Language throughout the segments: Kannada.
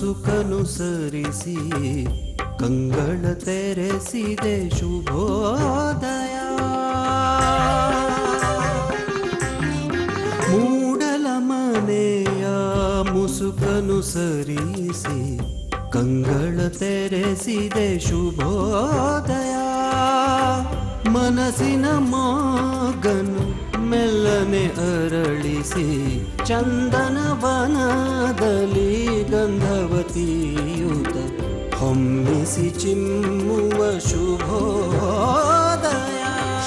ಮುಸುಕನು ಸರಿಸಿ ಕಂಗಳ ತೆರೆಸಿದೆ ಶುಭೋದಯ. ಮೂಡಲ ಮನೆಯ ಮುಸುಕನು ಸರಿಸಿ ಕಂಗಳ ತೆರೆಸಿದೆ ಶುಭೋದಯ. ಮನಸ್ಸಿನ ಮಗನು ಮೆಲ್ಲನೆ ಅರಳಿಸಿ ಚಂದನ ವನದಲ್ಲಿ ಗಂಧವತಿಯುತ ಹೊಮ್ಮಿಸಿ ಚಿಮ್ಮುವ ಶುಭೋದಯ.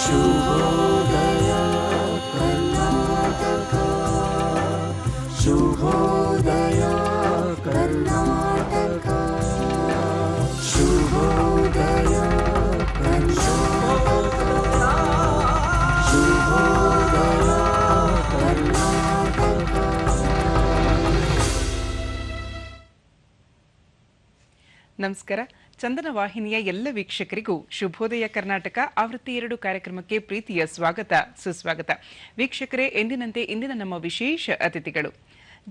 ಶುಭೋದಯ ಕರ್ನಾಟಕ, ಶುಭೋದಯ ಕರ್ನಾಟಕ, ಶುಭೋದಯ ನಮಸ್ಕಾರ. ಚಂದನ ವಾಹಿನಿಯ ಎಲ್ಲ ವೀಕ್ಷಕರಿಗೂ ಶುಭೋದಯ ಕರ್ನಾಟಕ ಆವೃತ್ತಿ 2 ಕಾರ್ಯಕ್ರಮಕ್ಕೆ ಪ್ರೀತಿಯ ಸ್ವಾಗತ ಸುಸ್ವಾಗತ. ವೀಕ್ಷಕರೇ, ಎಂದಿನಂತೆ ಇಂದಿನ ನಮ್ಮ ವಿಶೇಷ ಅತಿಥಿಗಳು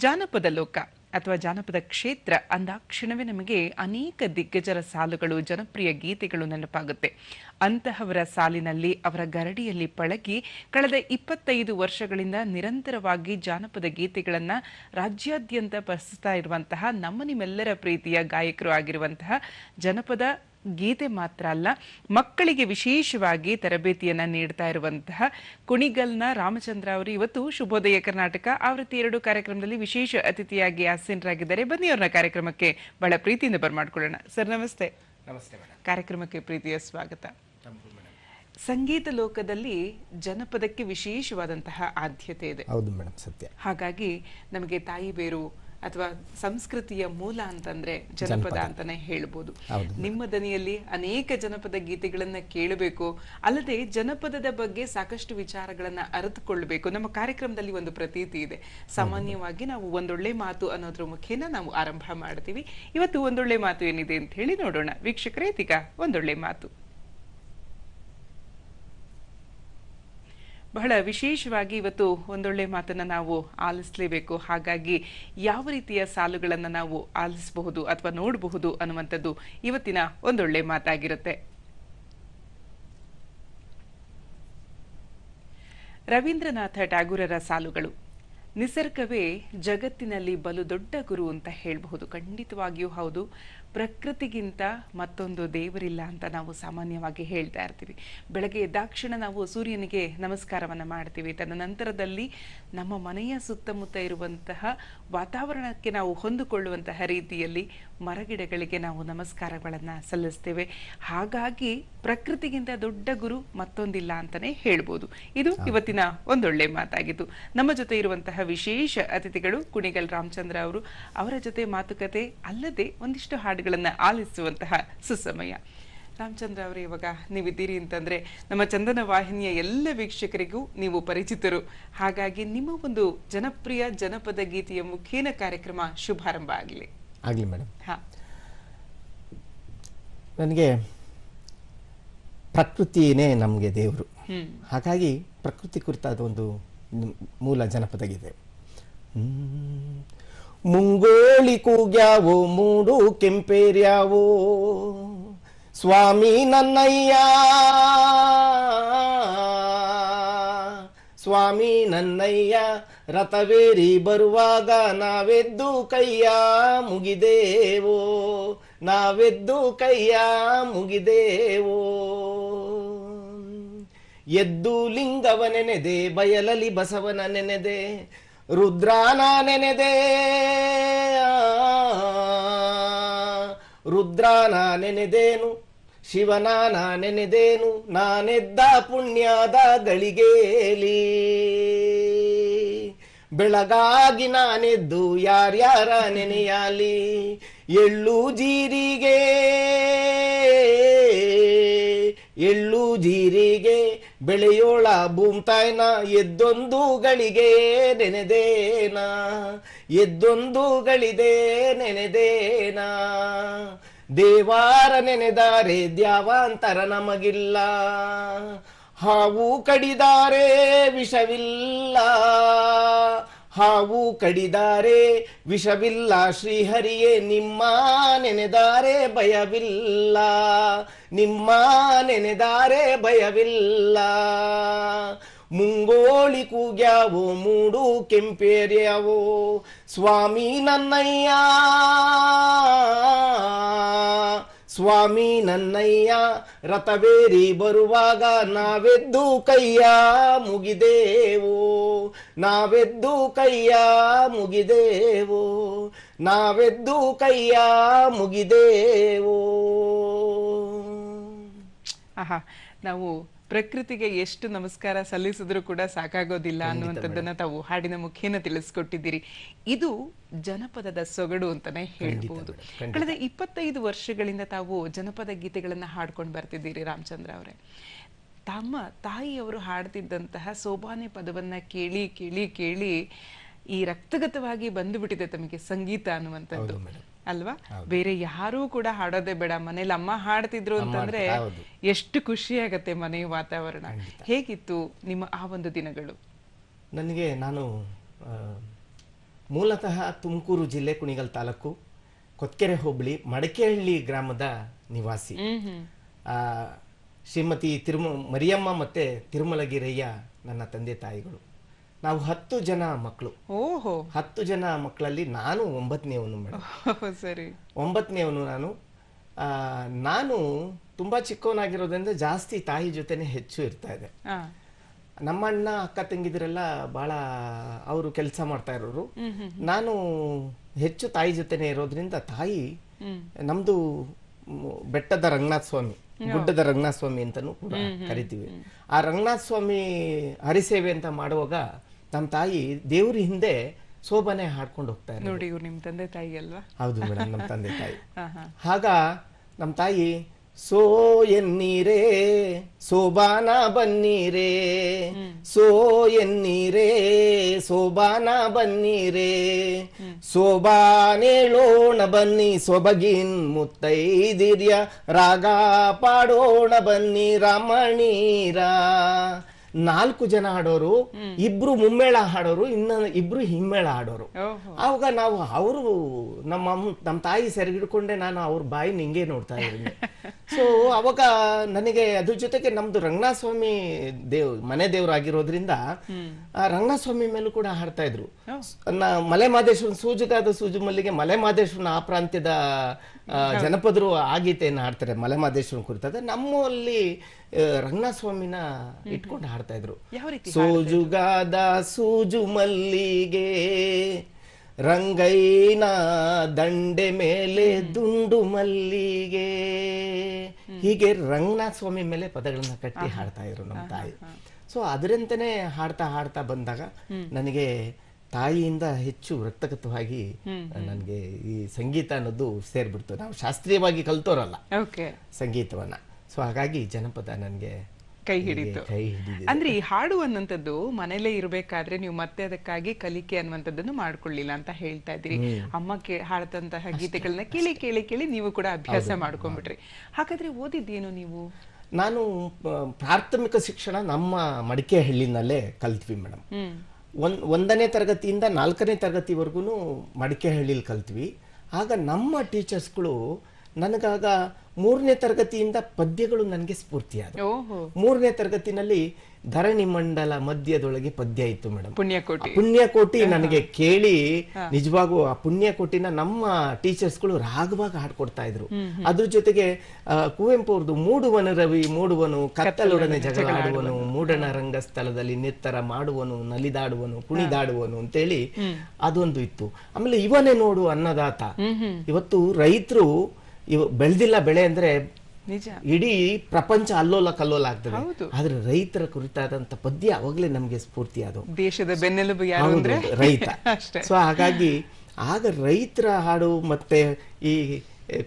ಜಾನಪದ ಲೋಕ ಅಥವಾ ಜಾನಪದ ಕ್ಷೇತ್ರ ಅಂದಾಕ್ಷಣವೇ ನಮಗೆ ಅನೇಕ ದಿಗ್ಗಜರ ಸಾಲುಗಳು, ಜನಪ್ರಿಯ ಗೀತೆಗಳು ನೆನಪಾಗುತ್ತೆ. ಅಂತಹವರ ಸಾಲಿನಲ್ಲಿ, ಅವರ ಗರಡಿಯಲ್ಲಿ ಪಳಗಿ ಕಳೆದ 25 ವರ್ಷಗಳಿಂದ ನಿರಂತರವಾಗಿ ಜಾನಪದ ಗೀತೆಗಳನ್ನು ರಾಜ್ಯಾದ್ಯಂತ ಪ್ರಸ್ತುತ ಇರುವಂತಹ ನಮ್ಮ ನಿಮ್ಮೆಲ್ಲರ ಪ್ರೀತಿಯ ಗಾಯಕರು ಆಗಿರುವಂತಹ ಜನಪದ ಗೀತೆ ಮಾತ್ರ ಅಲ್ಲ, ಮಕ್ಕಳಿಗೆ ವಿಶೇಷವಾಗಿ ತರಬೇತಿಯನ್ನ ನೀಡ್ತಾ ಇರುವಂತಹ ಕುಣಿಗಲ್ನ ರಾಮಚಂದ್ರ ಅವರು ಇವತ್ತು ಶುಭೋದಯ ಕರ್ನಾಟಕ ಆವೃತ್ತಿ 2 ಕಾರ್ಯಕ್ರಮದಲ್ಲಿ ವಿಶೇಷ ಅತಿಥಿಯಾಗಿ ಆಸೀನರಾಗಿದ್ದಾರೆ. ಬನ್ನಿ ಅವ್ರನ್ನ ಕಾರ್ಯಕ್ರಮಕ್ಕೆ ಬಹಳ ಪ್ರೀತಿಯಿಂದ ಬರ್ಮಾಡ್ಕೊಳ್ಳೋಣ. ಸರ್ ನಮಸ್ತೆ. ನಮಸ್ತೆ ಮೇಡಮ್. ಕಾರ್ಯಕ್ರಮಕ್ಕೆ ಪ್ರೀತಿಯ ಸ್ವಾಗತ. ಸಂಗೀತ ಲೋಕದಲ್ಲಿ ಜನಪದಕ್ಕೆ ವಿಶೇಷವಾದಂತಹ ಆದ್ಯತೆ ಇದೆ. ಹೌದು ಮೇಡಮ್, ಸತ್ಯ. ಹಾಗಾಗಿ ನಮಗೆ ತಾಯಿ ಬೇರು ಅಥವಾ ಸಂಸ್ಕೃತಿಯ ಮೂಲ ಅಂತಂದ್ರೆ ಜನಪದ ಅಂತಾನೆ ಹೇಳ್ಬೋದು. ನಿಮ್ಮ ದನಿಯಲ್ಲಿ ಅನೇಕ ಜನಪದ ಗೀತೆಗಳನ್ನ ಕೇಳಬೇಕು, ಅಲ್ಲದೆ ಜನಪದದ ಬಗ್ಗೆ ಸಾಕಷ್ಟು ವಿಚಾರಗಳನ್ನ ಅರಿತುಕೊಳ್ಳಬೇಕು. ನಮ್ಮ ಕಾರ್ಯಕ್ರಮದಲ್ಲಿ ಒಂದು ಪ್ರತೀತಿ ಇದೆ. ಸಾಮಾನ್ಯವಾಗಿ ನಾವು ಒಂದೊಳ್ಳೆ ಮಾತು ಅನ್ನೋದ್ರ ಮುಖೇನ ನಾವು ಆರಂಭ ಮಾಡ್ತೀವಿ. ಇವತ್ತು ಒಂದೊಳ್ಳೆ ಮಾತು ಏನಿದೆ ಅಂತ ಹೇಳಿ ನೋಡೋಣ. ವೀಕ್ಷಕರೇ, ಇದೀಗ ಒಂದೊಳ್ಳೆ ಮಾತು. ಬಹಳ ವಿಶೇಷವಾಗಿ ಇವತ್ತು ಒಂದೊಳ್ಳೆ ಮಾತನ್ನ ನಾವು ಆಲಿಸಲೇಬೇಕು. ಹಾಗಾಗಿ ಯಾವ ರೀತಿಯ ಸಾಲುಗಳನ್ನು ನಾವು ಆಲಿಸಬಹುದು ಅಥವಾ ನೋಡಬಹುದು ಅನ್ನುವಂಥದ್ದು ಇವತ್ತಿನ ಒಂದೊಳ್ಳೆ ಮಾತಾಗಿರುತ್ತೆ. ರವೀಂದ್ರನಾಥ ಟ್ಯಾಗೂರರ ಸಾಲುಗಳು. ನಿಸರ್ಗವೇ ಜಗತ್ತಿನಲ್ಲಿ ಬಲು ದೊಡ್ಡ ಗುರು ಅಂತ ಹೇಳಬಹುದು. ಖಂಡಿತವಾಗಿಯೂ ಹೌದು. ಪ್ರಕೃತಿಗಿಂತ ಮತ್ತೊಂದು ದೇವರಿಲ್ಲ ಅಂತ ನಾವು ಸಾಮಾನ್ಯವಾಗಿ ಹೇಳ್ತಾ ಇರ್ತೀವಿ. ಬೆಳಗ್ಗೆ ಎದ್ದಾಕ್ಷಣ ನಾವು ಸೂರ್ಯನಿಗೆ ನಮಸ್ಕಾರವನ್ನು ಮಾಡ್ತೀವಿ. ತದನಂತರದಲ್ಲಿ ನಮ್ಮ ಮನೆಯ ಸುತ್ತಮುತ್ತ ಇರುವಂತಹ ವಾತಾವರಣಕ್ಕೆ ನಾವು ಹೊಂದಿಕೊಳ್ಳುವಂತಹ ರೀತಿಯಲ್ಲಿ ಮರಗಿಡಗಳಿಗೆ ನಾವು ನಮಸ್ಕಾರಗಳನ್ನು ಸಲ್ಲಿಸ್ತೇವೆ. ಹಾಗಾಗಿ ಪ್ರಕೃತಿಗಿಂತ ದೊಡ್ಡ ಗುರು ಮತ್ತೊಂದಿಲ್ಲ ಅಂತಾನೆ ಹೇಳ್ಬೋದು. ಇದು ಇವತ್ತಿನ ಒಂದೊಳ್ಳೆ ಮಾತಾಗಿತ್ತು. ನಮ್ಮ ಜೊತೆ ಇರುವಂತಹ ವಿಶೇಷ ಅತಿಥಿಗಳು ಕುಣಿಗಲ್ ರಾಮಚಂದ್ರ ಅವರು. ಅವರ ಜೊತೆ ಮಾತುಕತೆ ಅಲ್ಲದೆ ಒಂದಿಷ್ಟು ಹಾಡುಗಳನ್ನು ಆಲಿಸುವಂತಹ ಸುಸಮಯ. ರಾಮಚಂದ್ರ ಅವರು, ಇವಾಗ ನೀವಿದ್ದೀರಿ ಅಂತಂದ್ರೆ ನಮ್ಮ ಚಂದನ ವಾಹಿನಿಯ ಎಲ್ಲ ವೀಕ್ಷಕರಿಗೂ ನೀವು ಪರಿಚಿತರು. ಹಾಗಾಗಿ ನಿಮ್ಮ ಒಂದು ಜನಪ್ರಿಯ ಜನಪದ ಗೀತೆಯ ಮುಖೇನ ಕಾರ್ಯಕ್ರಮ ಶುಭಾರಂಭ ಆಗಲಿ. ಆಗಲಿ ಮೇಡಮ್. ಹಾ, ನನಗೆ ಪ್ರಕೃತಿಯೇ ನಮಗೆ ದೇವರು. ಹಾಗಾಗಿ ಪ್ರಕೃತಿ ಕುರಿತಾದ ಒಂದು ಮೂಲ ಜನಪದ ಗೀತೆ. ಮುಂಗೋಳಿ ಕೂಗ್ಯಾವೋ ಮೂಡು ಕೆಂಪೇರ್ಯಾವೋ ಸ್ವಾಮಿ ನನ್ನಯ್ಯ, ಸ್ವಾಮಿ ನನ್ನಯ್ಯ, ರಥವೇರಿ ಬರುವಾಗ ನಾವೆದ್ದು ಕೈಯ ಮುಗಿದೇವೋ, ನಾವೆದ್ದು ಕೈಯ ಮುಗಿದೇವೋ. ಎದ್ದು ಲಿಂಗವ ನೆನೆದೆ, ಬಯಲಲಿ ಬಸವನ ನೆನೆದೆ, ರುದ್ರಾನ ನೆನೆದೆ, ರುದ್ರಾನ ನೆನೆದೇನು, ಶಿವನಾನ ನೆನೆದೇನು, ನಾನೆದ್ದ ಪುಣ್ಯದ ಗಳಿಗೇಲಿ. ಬೆಳಗಾಗಿ ನಾನೆದ್ದು ಯಾರ್ಯಾರ ನೆನೆಯಾಲಿ, ಎಳ್ಳು ಜೀರಿಗೆ, ಎಳ್ಳು ಜೀರಿಗೆ ಬೆಳೆಯೋಳ ಭೂಮ್ತಾಯ್ನ ಎದ್ದೊಂದು ಗಳಿಗೆ ನೆನೆದೇನ, ಎದ್ದೊಂದು ಗಳಿದೆ ನೆನೆದೇನ. ದೇವಾರ ನೆನೆದಾರೆ ದ್ಯಾವಾಂತರ ನಮಗಿಲ್ಲ, ಹಾವು ಕಡಿದಾರೆ ವಿಷವಿಲ್ಲ, ಹಾವು ಕಡಿದಾರೆ ವಿಷವಿಲ್ಲ ಶ್ರೀಹರಿಯೇ ನಿಮ್ಮ ನೆನೆದಾರೆ ಭಯವಿಲ್ಲ, ನಿಮ್ಮ ನೆನೆದಾರೆ ಭಯವಿಲ್ಲ. ಮುಂಗೋಳಿ ಕೂಗ್ಯಾವೋ ಮೂಡು ಕೆಂಪೇರ್ಯಾವೋ ಸ್ವಾಮಿ ನನ್ನಯ್ಯ, ಸ್ವಾಮಿ ನನ್ನಯ್ಯ. ರಥವೇರಿ ಬರುವಾಗ ನಾವೆದ್ದು ಕೈಯ ಮುಗಿದೇವೋ, ನಾವೆದ್ದು ಕೈಯ ಮುಗಿದೇವೋ, ನಾವೆದ್ದು ಕೈಯ ಮುಗಿದೇವೋ. ಆಹಾ, ನಾವು ಪ್ರಕೃತಿಗೆ ಎಷ್ಟು ನಮಸ್ಕಾರ ಸಲ್ಲಿಸಿದ್ರು ಕೂಡ ಸಾಕಾಗೋದಿಲ್ಲ ಅನ್ನುವಂಥದ್ದನ್ನ ತಾವು ಹಾಡಿನ ಮುಖೇನ ತಿಳಿಸ್ಕೊಟ್ಟಿದ್ದೀರಿ. ಇದು ಜನಪದದ ಸೊಗಡು ಅಂತಾನೆ ಹೇಳ್ಬೋದು. ಕಳೆದ 25 ವರ್ಷಗಳಿಂದ ತಾವು ಜನಪದ ಗೀತೆಗಳನ್ನ ಹಾಡ್ಕೊಂಡು ಬರ್ತಿದ್ದೀರಿ ರಾಮಚಂದ್ರ ಅವರೇ. ತಮ್ಮ ತಾಯಿಯವರು ಹಾಡ್ತಿದ್ದಂತಹ ಸೋಬಾನೆ ಪದವನ್ನ ಕೇಳಿ ಕೇಳಿ ಕೇಳಿ ಈ ರಕ್ತಗತವಾಗಿ ಬಂದು ಬಿಟ್ಟಿದೆ ತಮಗೆ ಸಂಗೀತ ಅನ್ನುವಂಥದ್ದು ಅಲ್ವಾ? ಬೇರೆ ಯಾರೂ ಕೂಡ ಹಾಡೋದೇ ಬೇಡ, ಮನೇಲಿ ಅಮ್ಮ ಹಾಡ್ತಿದ್ರು ಅಂತಂದ್ರೆ ಎಷ್ಟು ಖುಷಿ ಆಗತ್ತೆ ಮನೆಯ ವಾತಾವರಣ. ಹೇಗಿತ್ತು ನಿಮ್ಮ ಆ ಒಂದು ದಿನಗಳು? ನನಗೆ ನಾನು ಮೂಲತಃ ತುಮಕೂರು ಜಿಲ್ಲೆ ಕುಣಿಗಲ್ ತಾಲೂಕು ಕೊತ್ಕೆರೆ ಹೋಬಳಿ ಮಡಕೆಹಳ್ಳಿ ಗ್ರಾಮದ ನಿವಾಸಿ. ಶ್ರೀಮತಿ ಮರಿಯಮ್ಮ ಮತ್ತೆ ತಿರುಮಲಗಿರಯ್ಯ ನನ್ನ ತಂದೆ ತಾಯಿಗಳು. ನಾವು 10 ಜನ ಮಕ್ಕಳು. 10 ಜನ ಮಕ್ಕಳಲ್ಲಿ ನಾನು 9ನೇವನು ಮೇಡಮ್. ಸರಿ, 9ನೇವನು ನಾನು. ನಾನು ತುಂಬಾ ಚಿಕ್ಕವನಾಗಿರೋದ್ರಿಂದ ಜಾಸ್ತಿ ತಾಯಿ ಜೊತೆನೆ ಹೆಚ್ಚು ಇರ್ತಾ ಇದೆ. ನಮ್ಮ ಅಣ್ಣ ಅಕ್ಕ ತಂಗಿದಿರೆಲ್ಲ ಬಹಳ ಅವರು ಕೆಲಸ ಮಾಡ್ತಾ ಇರೋರು. ನಾನು ಹೆಚ್ಚು ತಾಯಿ ಜೊತೆನೆ ಇರೋದ್ರಿಂದ ತಾಯಿ, ನಮ್ದು ಬೆಟ್ಟದ ರಂಗನಾಥ ಸ್ವಾಮಿ, ಗುಡ್ಡದ ರಂಗನಾಥ ಸ್ವಾಮಿ ಅಂತಾನು ಕೂಡ ಕರಿತೀವಿ. ಆ ರಂಗನಾಥ ಸ್ವಾಮಿ ಹರಿಸೇವೆ ಅಂತ ಮಾಡುವಾಗ ನಮ್ಮ ತಾಯಿ ದೇವ್ರ ಹಿಂದೆ ಸೋಬಾನೆ ಹಾಡ್ಕೊಂಡು ಹೋಗ್ತಾ ಇದ್ದಾರೆ. ನೋಡಿ, ಇವ್ರು ನಿಮ್ ತಂದೆ ತಾಯಿ ಅಲ್ವಾ? ಹೌದು ಮೇಡಮ್, ನಮ್ಮ ತಂದೆ ತಾಯಿ. ಆಗ ನಮ್ಮ ತಾಯಿ ಸೋ ಎನ್ನೀರೇ ಸೋಬಾನ ಬನ್ನೀರೇ, ಸೋ ಎನ್ನೀರೇ ಸೋಬಾನ ಬನ್ನೀರೇ, ಸೋಬಾನೇಳೋಣ ಬನ್ನಿ ಸೊಬಗಿನ್ ಮುತ್ತೈದಿರ್ಯ, ರಾಗ ಪಾಡೋಣ ಬನ್ನಿ ರಾಮಣೀರ. 4 ಜನ ಹಾಡೋರು, 2 ಮುಮ್ಮೇಳ ಹಾಡೋರು, ಇಬ್ರು ಹಿಮ್ಮೇಳ ಹಾಡೋರು. ಆವಾಗ ನಾವು ಅವರು ನಮ್ಮ ತಾಯಿ ಸೆರಗಿಡ್ಕೊಂಡೆ ನಾನು ಅವ್ರ ಬಾಯಿ ನಿಂಗೆ ನೋಡ್ತಾ ಇದ್ದೀನಿ. ಸೊ ಅವಾಗ ನನಗೆ ಅದ್ರ ಜೊತೆಗೆ ನಮ್ದು ರಂಗನಾಥ ಸ್ವಾಮಿ ಮನೆ ದೇವರಾಗಿರೋದ್ರಿಂದ ರಂಗನಾಥ ಸ್ವಾಮಿ ಮೇಲೂ ಕೂಡ ಹಾಡ್ತಾ ಇದ್ರು. ಮಲೆ ಮಾದೇಶ್ವರನ್ ಸೂಜುಗಾದ ಸೂಜು ಮಲ್ಲಿಗೆ, ಮಲೆ ಮಾದೇಶ್ವರನ ಆ ಪ್ರಾಂತ್ಯದ ಜನಪದರು ಆ ಗೀತೆಯನ್ನು ಹಾಡ್ತಾರೆ ಮಲೆ ಮಾದೇಶ್ವರನ್ ಕುರಿತಾದ. ನಮ್ಮಲ್ಲಿ ರಂಗನಾಥ ಸ್ವಾಮಿನ ಇಟ್ಕೊಂಡು ಹಾಡ್ತಾ ಇದ್ರು. ಸೋಜುಗಾದ ಸೂಜು ಮಲ್ಲಿಗೆ, ರಂಗೈನ ದಂಡೆ ಮೇಲೆ ದುಂಡು ಮಲ್ಲಿಗೆ, ಹೀಗೆ ರಂಗನಾಥ ಸ್ವಾಮಿ ಮೇಲೆ ಪದಗಳನ್ನ ಕಟ್ಟಿ ಹಾಡ್ತಾ ಇದ್ರು ನಮ್ಮ ತಾಯಿ. ಸೊ ಅದರಂತೆನೆ ಹಾಡ್ತಾ ಹಾಡ್ತಾ ಬಂದಾಗ ನನಗೆ ತಾಯಿಯಿಂದ ಹೆಚ್ಚು ರಕ್ತಗತವಾಗಿ ನನಗೆ ಈ ಸಂಗೀತ ಅನ್ನೋದು ಸೇರ್ಬಿಡ್ತು. ನಾವು ಶಾಸ್ತ್ರೀಯವಾಗಿ ಕಲ್ತೋರಲ್ಲ ಸಂಗೀತವನ್ನ. ಸೊ ಹಾಗಾಗಿ ಜನಪದ ನನಗೆ ಕೈ ಹಿಡಿತು. ಅಂದ್ರೆ ಈ ಹಾಡು ಅನ್ನುವಂಥದ್ದು ಮನೇಲೇ ಇರ್ಬೇಕಾದ್ರೆ ನೀವು ಮತ್ತೆ ಅದಕ್ಕಾಗಿ ಕಲಿಕೆ ಅನ್ನುವಂಥದ್ದನ್ನು ಮಾಡ್ಕೊಳ್ಳಿಲ್ಲ ಅಂತ ಹೇಳ್ತಾ ಇದ್ದೀರಿ. ಅಮ್ಮ ಹಾಡದಂತಹ ಗೀತೆಗಳನ್ನ ಕೇಳಿ ಕೇಳಿ ಕೇಳಿ ನೀವು ಕೂಡ ಅಭ್ಯಾಸ ಮಾಡ್ಕೊಂಡ್ಬಿಟ್ರಿ. ಹಾಗಾದ್ರೆ ಓದಿದ್ದೇನು ನೀವು? ನಾನು ಪ್ರಾಥಮಿಕ ಶಿಕ್ಷಣ ನಮ್ಮ ಮಡಿಕೆಹಳ್ಳಿನಲ್ಲೇ ಕಲ್ತ್ವಿ ಮೇಡಮ್. 1ನೇ ತರಗತಿಯಿಂದ 4ನೇ ತರಗತಿವರೆಗೂ ಮಡಿಕೆಹಳ್ಳಿಲಿ ಕಲ್ತ್ವಿ. ಆಗ ನಮ್ಮ ಟೀಚರ್ಸ್ಗಳು ನನಗಾಗ 3ನೇ ತರಗತಿಯಿಂದ ಪದ್ಯಗಳು ನನಗೆ ಸ್ಫೂರ್ತಿಯಾದವು. 3ನೇ ತರಗತಿನಲ್ಲಿ ಧರಣಿ ಮಂಡಲ ಮಧ್ಯದೊಳಗೆ ಪದ್ಯ ಇತ್ತು ಮೇಡಮ್, ಪುಣ್ಯಕೋಟಿ. ನನಗೆ ಕೇಳಿ ನಿಜವಾಗೂ ಆ ಪುಣ್ಯಕೋಟಿನ ನಮ್ಮ ಟೀಚರ್ಸ್ಗಳು ರಾಗವಾಗಿ ಹಾಡ್ಕೊಡ್ತಾ ಇದ್ರು. ಅದ್ರ ಜೊತೆಗೆ ಕುವೆಂಪು ಅವ್ರದ್ದು ಮೂಡುವನು ರವಿ ಮೂಡುವನು ಕತ್ತಲೊಡನೆ ಜಗಳಾಡುವನು, ಮೂಡಣ ರಂಗಸ್ಥಳದಲ್ಲಿ ನೆತ್ತರ ಮಾಡುವನು, ನಲಿದಾಡುವನು, ಕುಣಿದಾಡುವನು ಅಂತೇಳಿ ಅದೊಂದು ಇತ್ತು. ಆಮೇಲೆ ಇವನೇ ನೋಡು ಅನ್ನದಾತ. ಇವತ್ತು ರೈತರು ಬೆಳೆದಿಲ್ಲ ಬೆಳೆ ಅಂದ್ರೆ ಇಡೀ ಪ್ರಪಂಚ ಅಲ್ಲೋಲ ಕಲ್ಲೋಲ ಆಗ್ತದೆ. ಆದ್ರೆ ರೈತರ ಕುರಿತಾದಂತ ಪದ್ಯ ಅವಾಗ್ಲೇ ನಮ್ಗೆ ಸ್ಫೂರ್ತಿ ಅದು. ದೇಶದ ಬೆನ್ನೆಲುಬು ಯಾರು ಅಂದ್ರೆ ರೈತ. ಸೊ ಹಾಗಾಗಿ ಆಗ ರೈತರ ಹಾಡು ಮತ್ತೆ ಈ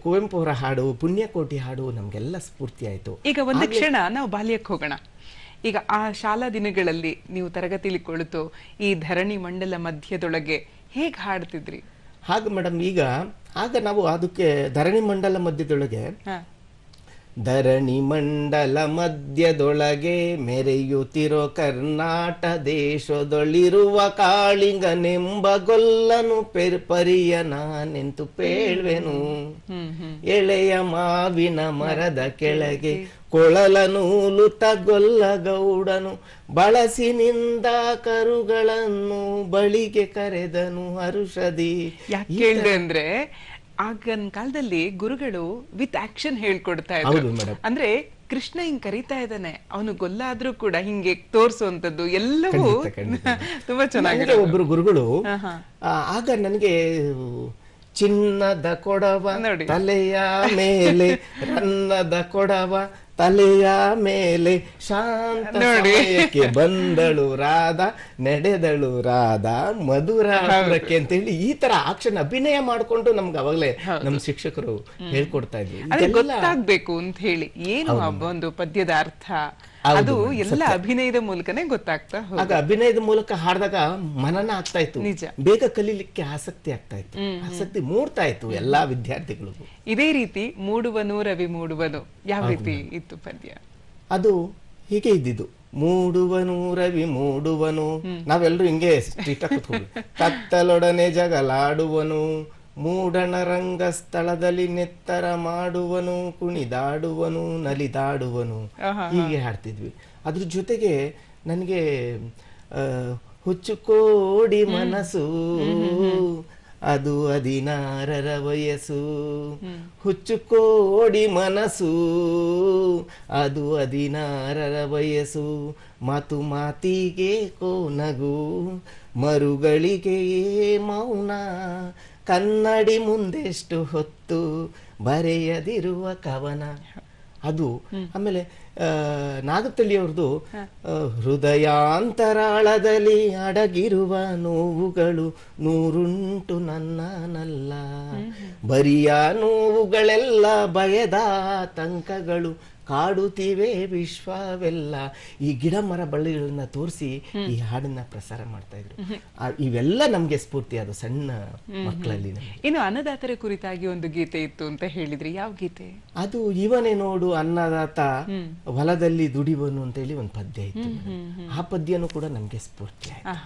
ಕುವೆಂಪು ಅವರ ಹಾಡು, ಪುಣ್ಯಕೋಟಿ ಹಾಡು ನಮ್ಗೆಲ್ಲ ಸ್ಫೂರ್ತಿ ಆಯ್ತು. ಈಗ ಒಂದು ಕ್ಷಣ ನಾವು ಬಾಲ್ಯಕ್ಕೆ ಹೋಗೋಣ. ಈಗ ಆ ಶಾಲಾ ದಿನಗಳಲ್ಲಿ ನೀವು ತರಗತಿಲಿ ಕುಳಿತು ಈ ಧರಣಿ ಮಂಡಲ ಮಧ್ಯದೊಳಗೆ ಹೇಗ್ ಹಾಡ್ತಿದ್ರಿ? ಹಾಗೆ ಮೇಡಮ್, ಆಗ ನಾವು ಅದಕ್ಕೆ ಧರಣಿ ಮಂಡಲ ಮಧ್ಯದೊಳಗೆ ಧರಣಿ ಮಂಡಲ ಮಧ್ಯದೊಳಗೆ ಮೆರೆಯುತ್ತಿರೋ ಕರ್ನಾಟ ದೇಶದೊಳಿರುವ ಕಾಳಿಂಗನೆಂಬ ಗೊಲ್ಲನು ಪರಿಯ ನಾನೆಂತು ಪೇಳ್ವೆನು. ಎಳೆಯ ಮಾವಿನ ಮರದ ಕೆಳಗೆ ಕೊಳಲ ನೂಲುತ್ತ ಗೊಲ್ಲ ಗೌಡನು ಬಳಸಿನಿಂದ ಕರುಗಳನ್ನು ಬಳಿಗೆ ಕರೆದನು ಹರುಷದಿ. ಯಾಕೆ ಕೇಳಿದೆ ಅಂದ್ರೆ ಆಗಿನ ಕಾಲದಲ್ಲಿ ಗುರುಗಳು ವಿತ್ ಆಕ್ಷನ್ ಹೇಳ್ಕೊಡ್ತಾ ಇದ್ರು. ಅಂದ್ರೆ ಕೃಷ್ಣ ಹಿಂಗ್ ಕರೀತಾ ಇದ್ದಾನೆ, ಅವನು ಗೊಲ್ಲ ಆದ್ರೂ ಕೂಡ ಹಿಂಗೆ ತೋರ್ಸುವಂತದ್ದು ಎಲ್ಲವೂ ತುಂಬಾ ಚೆನ್ನಾಗಿದೆ. ಒಬ್ರು ಗುರುಗಳು ಆಗ ನನಗೆ ಚಿನ್ನದ ಕೊಡವ ತಲೆಯ ಮೇಲೆ, ರನ್ನದ ಕೊಡವ ತಲೆಯ ಮೇಲೆ, ಶಾಂತ ಸಮಯಕ್ಕೆ ಬಂದಳು ರಾಧ, ನಡೆದಳು ರಾಧ ಮಧುರಾಪುರಕ್ಕೆ ಅಂತ ಹೇಳಿ ಈ ತರ ಆಕ್ಷನ್ ಅಭಿನಯ ಮಾಡ್ಕೊಂಡು ನಮ್ಗೆ ಅವಾಗಲೇ ನಮ್ ಶಿಕ್ಷಕರು ಹೇಳ್ಕೊಡ್ತಾ ಇದ್ವಿ. ಗೊತ್ತಾಗ್ಬೇಕು ಅಂತ ಹೇಳಿ ಏನು ಒಂದು ಪದ್ಯದ ಅರ್ಥ ಅದು ಎಲ್ಲ ಅಭಿನಯದ ಮೂಲಕನೇ ಗೊತ್ತಾಗ್ತಾ. ಆಗ ಅಭಿನಯದ ಮೂಲಕ ಹಾಡಿದಾಗ ಮನನ ಆಗ್ತಾ ಇತ್ತು, ಬೇಗ ಕಲೀಲಿಕ್ಕೆ ಆಸಕ್ತಿ ಆಗ್ತಾ ಇತ್ತು, ಆಸಕ್ತಿ ಮೂಡ್ತಾ ಇತ್ತು ಎಲ್ಲಾ ವಿದ್ಯಾರ್ಥಿಗಳಿಗೂ. ಇದೇ ರೀತಿ ಮೂಡುವನು ರವಿ ಮೂಡುವನು ಯಾವ ರೀತಿ ಇತ್ತು ಪದ್ಯ? ಅದು ಹೀಗೆ ಇದ್ದಿದ್ದು, ಮೂಡುವನು ರವಿ ಮೂಡುವನು. ನಾವೆಲ್ಲರೂ ಹಿಂಗೆ ಸ್ಟ್ರೀಟ್ ಕೂತ್ಕೊಂಡು ಕತ್ತಲೊಡನೆ ಜಗಲಾಡುವನು, ಮೂಡಣ ರಂಗ ಸ್ಥಳದಲ್ಲಿ ನೆತ್ತರ ಮಾಡುವನು, ಕುಣಿದಾಡುವನು ನಲಿದಾಡುವನು, ಹೀಗೆ ಹಾಡ್ತಿದ್ವಿ. ಅದ್ರ ಜೊತೆಗೆ ನನಗೆ ಹುಚ್ಚುಕೋಡಿ ಮನಸ್ಸು ಅದು 16ರ ವಯಸ್ಸು, ಹುಚ್ಚುಕೋಡಿ ಮನಸ್ಸು ಅದು 16ರ ವಯಸ್ಸು, ಮಾತು ಮಾತಿಗೆ ಕೋನಗು ಮರುಗಳಿಗೆ ಮೌನ, ಕನ್ನಡಿ ಮುಂದೆಷ್ಟು ಹೊತ್ತು ಬರೆಯದಿರುವ ಕವನ. ಅದು ಆಮೇಲೆ ನಾಗತಳ್ಳಿಯವ್ರದ್ದು ಹೃದಯಾಂತರಾಳದಲ್ಲಿ ಅಡಗಿರುವ ನೋವುಗಳು ನೂರುಂಟು ನನ್ನನಲ್ಲ, ಬರಿಯ ನೋವುಗಳೆಲ್ಲ ಭಯದ ತಂಕಗಳು ಕಾಡುತ್ತಿವೆ ವಿಶ್ವವೆಲ್ಲ. ಈ ಗಿಡ ಮರ ಬಳ್ಳಿಗಳನ್ನ ತೋರಿಸಿ ಈ ಹಾಡನ್ನ ಪ್ರಸಾರ ಮಾಡ್ತಾ ಇದ್ರು. ಇವೆಲ್ಲ ನಮ್ಗೆ ಸ್ಫೂರ್ತಿ ಅದು ಸಣ್ಣ ಮಕ್ಕಳಲ್ಲಿ. ಇನ್ನು ಅನ್ನದಾತರ ಕುರಿತಾಗಿ ಒಂದು ಗೀತೆ ಇತ್ತು ಅಂತ ಹೇಳಿದ್ರಿ, ಯಾವ ಗೀತೆ ಅದು? ಇವನೇ ನೋಡು ಅನ್ನದಾತ ಹೊಲದಲ್ಲಿ ದುಡಿವನು ಅಂತ ಹೇಳಿ ಒಂದು ಪದ್ಯ ಇತ್ತು. ಆ ಪದ್ಯನೂ ಕೂಡ ನಮ್ಗೆ ಸ್ಫೂರ್ತಿ ಆಯ್ತು.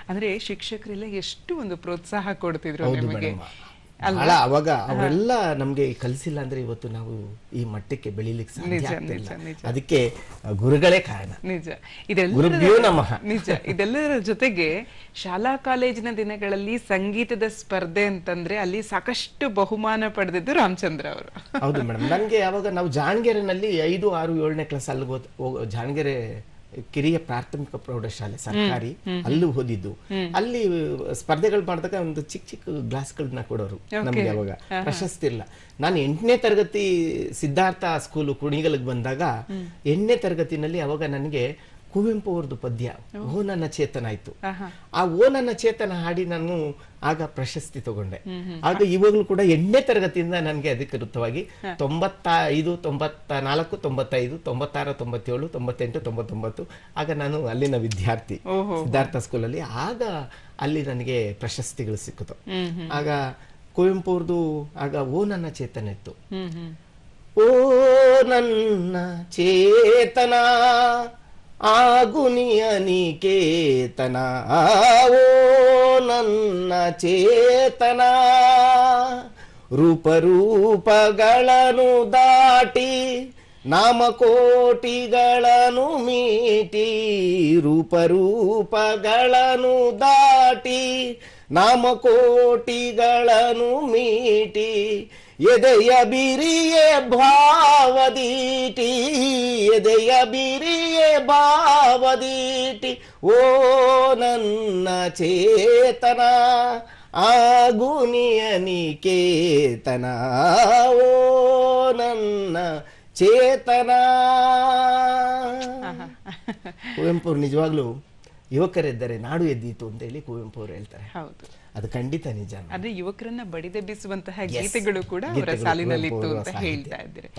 ಅಂದ್ರೆ ಶಿಕ್ಷಕರೆಲ್ಲ ಎಷ್ಟು ಒಂದು ಪ್ರೋತ್ಸಾಹ ಕೊಡ್ತಿದ್ರು ನಿಮಗೆ ಬಹಳ. ಅವಾಗ ಅವರೆಲ್ಲ ನಮ್ಗೆ ಕಲಿಸಿಲ್ಲ ಅಂದ್ರೆ ಇವತ್ತು ನಾವು ಈ ಮಟ್ಟಕ್ಕೆ ಬೆಳಿಲಿಕ್ಕೆ ಸಾಧ್ಯ ಆಗ್ತಿಲ್ಲ. ಅದಕ್ಕೆ ಗುರುಗಳೇ ಕಾರಣ. ನಿಜ. ನಿಜ. ಇದೆಲ್ಲರ ಜೊತೆಗೆ ಶಾಲಾ ಕಾಲೇಜಿನ ದಿನಗಳಲ್ಲಿ ಸಂಗೀತದ ಸ್ಪರ್ಧೆ ಅಂತಂದ್ರೆ ಅಲ್ಲಿ ಸಾಕಷ್ಟು ಬಹುಮಾನ ಪಡೆದಿದ್ದು ರಾಮಚಂದ್ರ ಅವರು. ಹೌದು ಮೇಡಮ್. ನನ್ಗೆ ಅವಾಗ ನಾವು ಜಾಣಗೆರೆನಲ್ಲಿ 5, 6, 7ನೇ ಕ್ಲಾಸ್ ಅಲ್ಲಿ ಜಾಣಗೆರೆ ಕಿರಿಯ ಪ್ರಾಥಮಿಕ ಪ್ರೌಢಶಾಲೆ ಸರ್ಕಾರಿ, ಅಲ್ಲೂ ಓದಿದ್ದು. ಅಲ್ಲಿ ಸ್ಪರ್ಧೆಗಳು ಮಾಡಿದಾಗ ಒಂದು ಚಿಕ್ಕ ಚಿಕ್ಕ ಗ್ಲಾಸ್ಗಳನ್ನ ಕೊಡೋರು ನಮ್ಗೆ. ಅವಾಗ ಪ್ರಶಸ್ತಿ ಇಲ್ಲ. ನಾನು 8ನೇ ತರಗತಿ ಸಿದ್ಧಾರ್ಥ ಸ್ಕೂಲು ಕುಣಿಗಲ್ಗೆ ಬಂದಾಗ 8ನೇ ತರಗತಿನಲ್ಲಿ ಅವಾಗ ನನಗೆ ಕುವೆಂಪು ಅವ್ರದ್ದು ಪದ್ಯ ಓ ನನ್ನ ಚೇತನ ಆಯ್ತು. ಆ ಓ ನನ್ನ ಚೇತನ ಹಾಡಿ ನಾನು ಆಗ ಪ್ರಶಸ್ತಿ ತಗೊಂಡೆ. ಆಗ ಇವಾಗ್ಲೂ ಕೂಡ 8ನೇ ತರಗತಿಯಿಂದ ನನಗೆ ಅಧಿಕೃತವಾಗಿ 95, 94, 95, 96, 97, 98, 99 ಆಗ ನಾನು ಅಲ್ಲಿನ ವಿದ್ಯಾರ್ಥಿ ಸಿದ್ಧಾರ್ಥ ಸ್ಕೂಲಲ್ಲಿ. ಆಗ ಅಲ್ಲಿ ನನಗೆ ಪ್ರಶಸ್ತಿಗಳು ಸಿಕ್ಕಿತು. ಆಗ ಕುವೆಂಪು ಅವ್ರದ್ದು ಆಗ ಓ ನನ್ನ ಚೇತನ ಇತ್ತು. ಓ ನನ್ನ ಚೇತನ ಆಗುನಿಯ ನಿಕೇತನ, ಓ ನನ್ನ ಚೇತನ ರೂಪರೂಪಗಳನ್ನು ದಾಟಿ ನಾಮಕೋಟಿಗಳನ್ನು ಮೀಟಿ, ರೂಪರೂಪಗಳನ್ನು ದಾಟಿ ನಾಮಕೋಟಿಗಳನ್ನು ಮೀಟಿ, ಎದೆಯ ಬಿರಿಯೇ ಭಾವದೀಟಿ, ಎದೆಯ ಬಿರಿಯೇ ಭಾವದೀಟಿ, ಓ ನನ್ನ ಚೇತನ ಆಗುನಿಯ ನಿಕೇತನ, ಓ ನನ್ನ ಚೇತನ. ಕುವೆಂಪು ನಿಜವಾಗ್ಲೂ ಯುವಕರೆದ್ದರೆ ನಾಡು ಎದ್ದೀತು ಅಂತ ಹೇಳಿ ಕುವೆಂಪು ಅವರು ಹೇಳ್ತಾರೆ. ಹೌದು, ಅದು ಖಂಡಿತ ನಿಜ. ಅದೇ ಯುವಕರನ್ನ ಬಡಿದೆಬ್ಬಿಸುವಂತಹ ಗೀತೆಗಳು ಕೂಡ ಅವರ ಸಾಲಿನಲ್ಲಿತ್ತು ಅಂತ ಹೇಳ್ತಾ ಇದ್ದಾರೆ.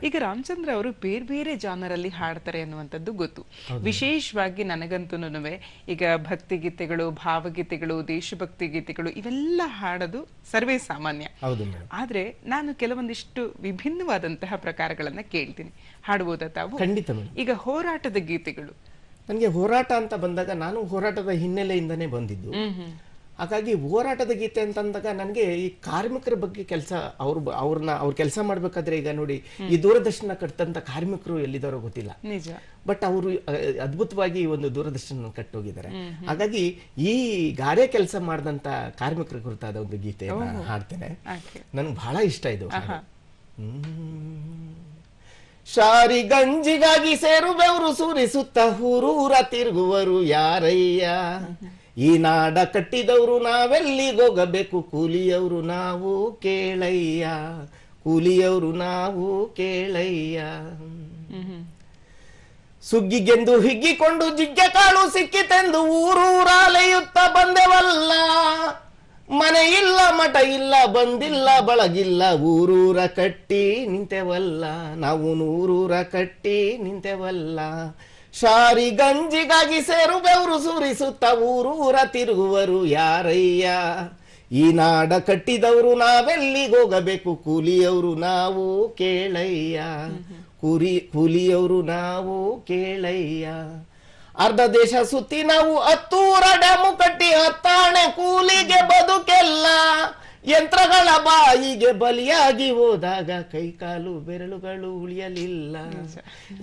ಈಗ ರಾಮಚಂದ್ರ ಅವರು ಬೇರೆ ಬೇರೆ ಜಾನರ್ ಅಲ್ಲಿ ಹಾಡ್ತಾರೆ ಅನ್ನುವಂಥದ್ದು ಗೊತ್ತು. ವಿಶೇಷವಾಗಿ ನನಗಂತೂ ಈಗ ಭಕ್ತಿ ಗೀತೆಗಳು, ಭಾವಗೀತೆಗಳು, ದೇಶಭಕ್ತಿ ಗೀತೆಗಳು ಇವೆಲ್ಲ ಹಾಡೋದು ಸರ್ವೇ ಸಾಮಾನ್ಯ. ಆದ್ರೆ ನಾನು ಕೆಲವೊಂದಿಷ್ಟು ವಿಭಿನ್ನವಾದಂತಹ ಪ್ರಕಾರಗಳನ್ನ ಕೇಳ್ತೀನಿ, ಹಾಡಬಹುದಾ ತಾವು? ಖಂಡಿತ. ಈಗ ಹೋರಾಟದ ಗೀತೆಗಳು, ನನಗೆ ಹೋರಾಟ ಅಂತ ಬಂದಾಗ ನಾನು ಹೋರಾಟದ ಹಿನ್ನೆಲೆಯಿಂದನೇ ಬಂದಿದ್ದು. ಹಾಗಾಗಿ ಹೋರಾಟದ ಗೀತೆ ಅಂತಂದಾಗ ನನಗೆ ಈ ಕಾರ್ಮಿಕರ ಬಗ್ಗೆ ಕೆಲಸ ಅವ್ರ ಕೆಲಸ ಮಾಡ್ಬೇಕಾದ್ರೆ, ಈಗ ನೋಡಿ ಈ ದೂರದರ್ಶನ ಕಟ್ಟಂತ ಕಾರ್ಮಿಕರು ಎಲ್ಲಿದ್ದಾರೋ ಗೊತ್ತಿಲ್ಲ, ಬಟ್ ಅವರು ಅದ್ಭುತವಾಗಿ ಒಂದು ದೂರದರ್ಶನ ಕಟ್ಟೋಗಿದ್ದಾರೆ. ಹಾಗಾಗಿ ಈ ಗಾರೆ ಕೆಲಸ ಮಾಡಿದಂತ ಕಾರ್ಮಿಕರ ಕುರಿತಾದ ಒಂದು ಗೀತೆ ಹಾಡ್ತೇನೆ. ನನ್ಗೆ ಬಹಳ ಇಷ್ಟ ಇದು. ಶಾರಿ ಗಂಜಿಗಾಗಿ ಸೇರು ಬೆವರು ಸುರಿಸುತ್ತ ಊರೂರ ತಿರುಗುವರು ಯಾರಯ್ಯ, ಈ ನಾಡ ಕಟ್ಟಿದವರು ನಾವೆಲ್ಲಿಗೋಗಬೇಕು, ಕೂಲಿಯವರು ನಾವು ಕೇಳಯ್ಯ, ಕೂಲಿಯವರು ನಾವು ಕೇಳಯ್ಯ. ಸುಗ್ಗಿಗೆಂದು ಹಿಗ್ಗಿಕೊಂಡು ಜಿಗ್ಗೆ ಕಾಳು ಸಿಕ್ಕಿತೆಂದು ಊರೂರಾಲೆಯುತ್ತ ಬಂದೆವಲ್ಲ, ಮನೆ ಇಲ್ಲ ಮಠ ಇಲ್ಲ ಬಂದಿಲ್ಲ ಬಳಗಿಲ್ಲ, ಊರೂರ ಕಟ್ಟಿ ನಿಂತೆವಲ್ಲ, ನಾವು ನೂರೂರ ಕಟ್ಟಿ ನಿಂತೆವಲ್ಲ. ಶಾರಿ ಗಂಜಿಗಾಗಿ ಸೇರು ಬೆವರು ಸುರಿಸುತ್ತ ಊರೂರ ತಿರುಗುವರು ಯಾರಯ್ಯ, ಈ ನಾಡ ಕಟ್ಟಿದವರು ನಾವೆಲ್ಲಿಗೋಗಬೇಕು, ಕೂಲಿಯವರು ನಾವು ಕೇಳಯ್ಯ, ಕೂಲಿಯವರು ನಾವು ಕೇಳಯ್ಯ. ಅರ್ಧ ದೇಶ ಸುತ್ತಿ ನಾವು 10 ಡ್ಯಾಮು ಕಟ್ಟಿ 10 ಕೂಲಿಗೆ ಬದುಕೆಲ್ಲ, ಯಂತ್ರಗಳ ಬಾಯಿಗೆ ಬಲಿಯಾಗಿ ಹೋದಾಗ ಕೈಕಾಲು ಬೆರಳುಗಳು ಉಳಿಯಲಿಲ್ಲ,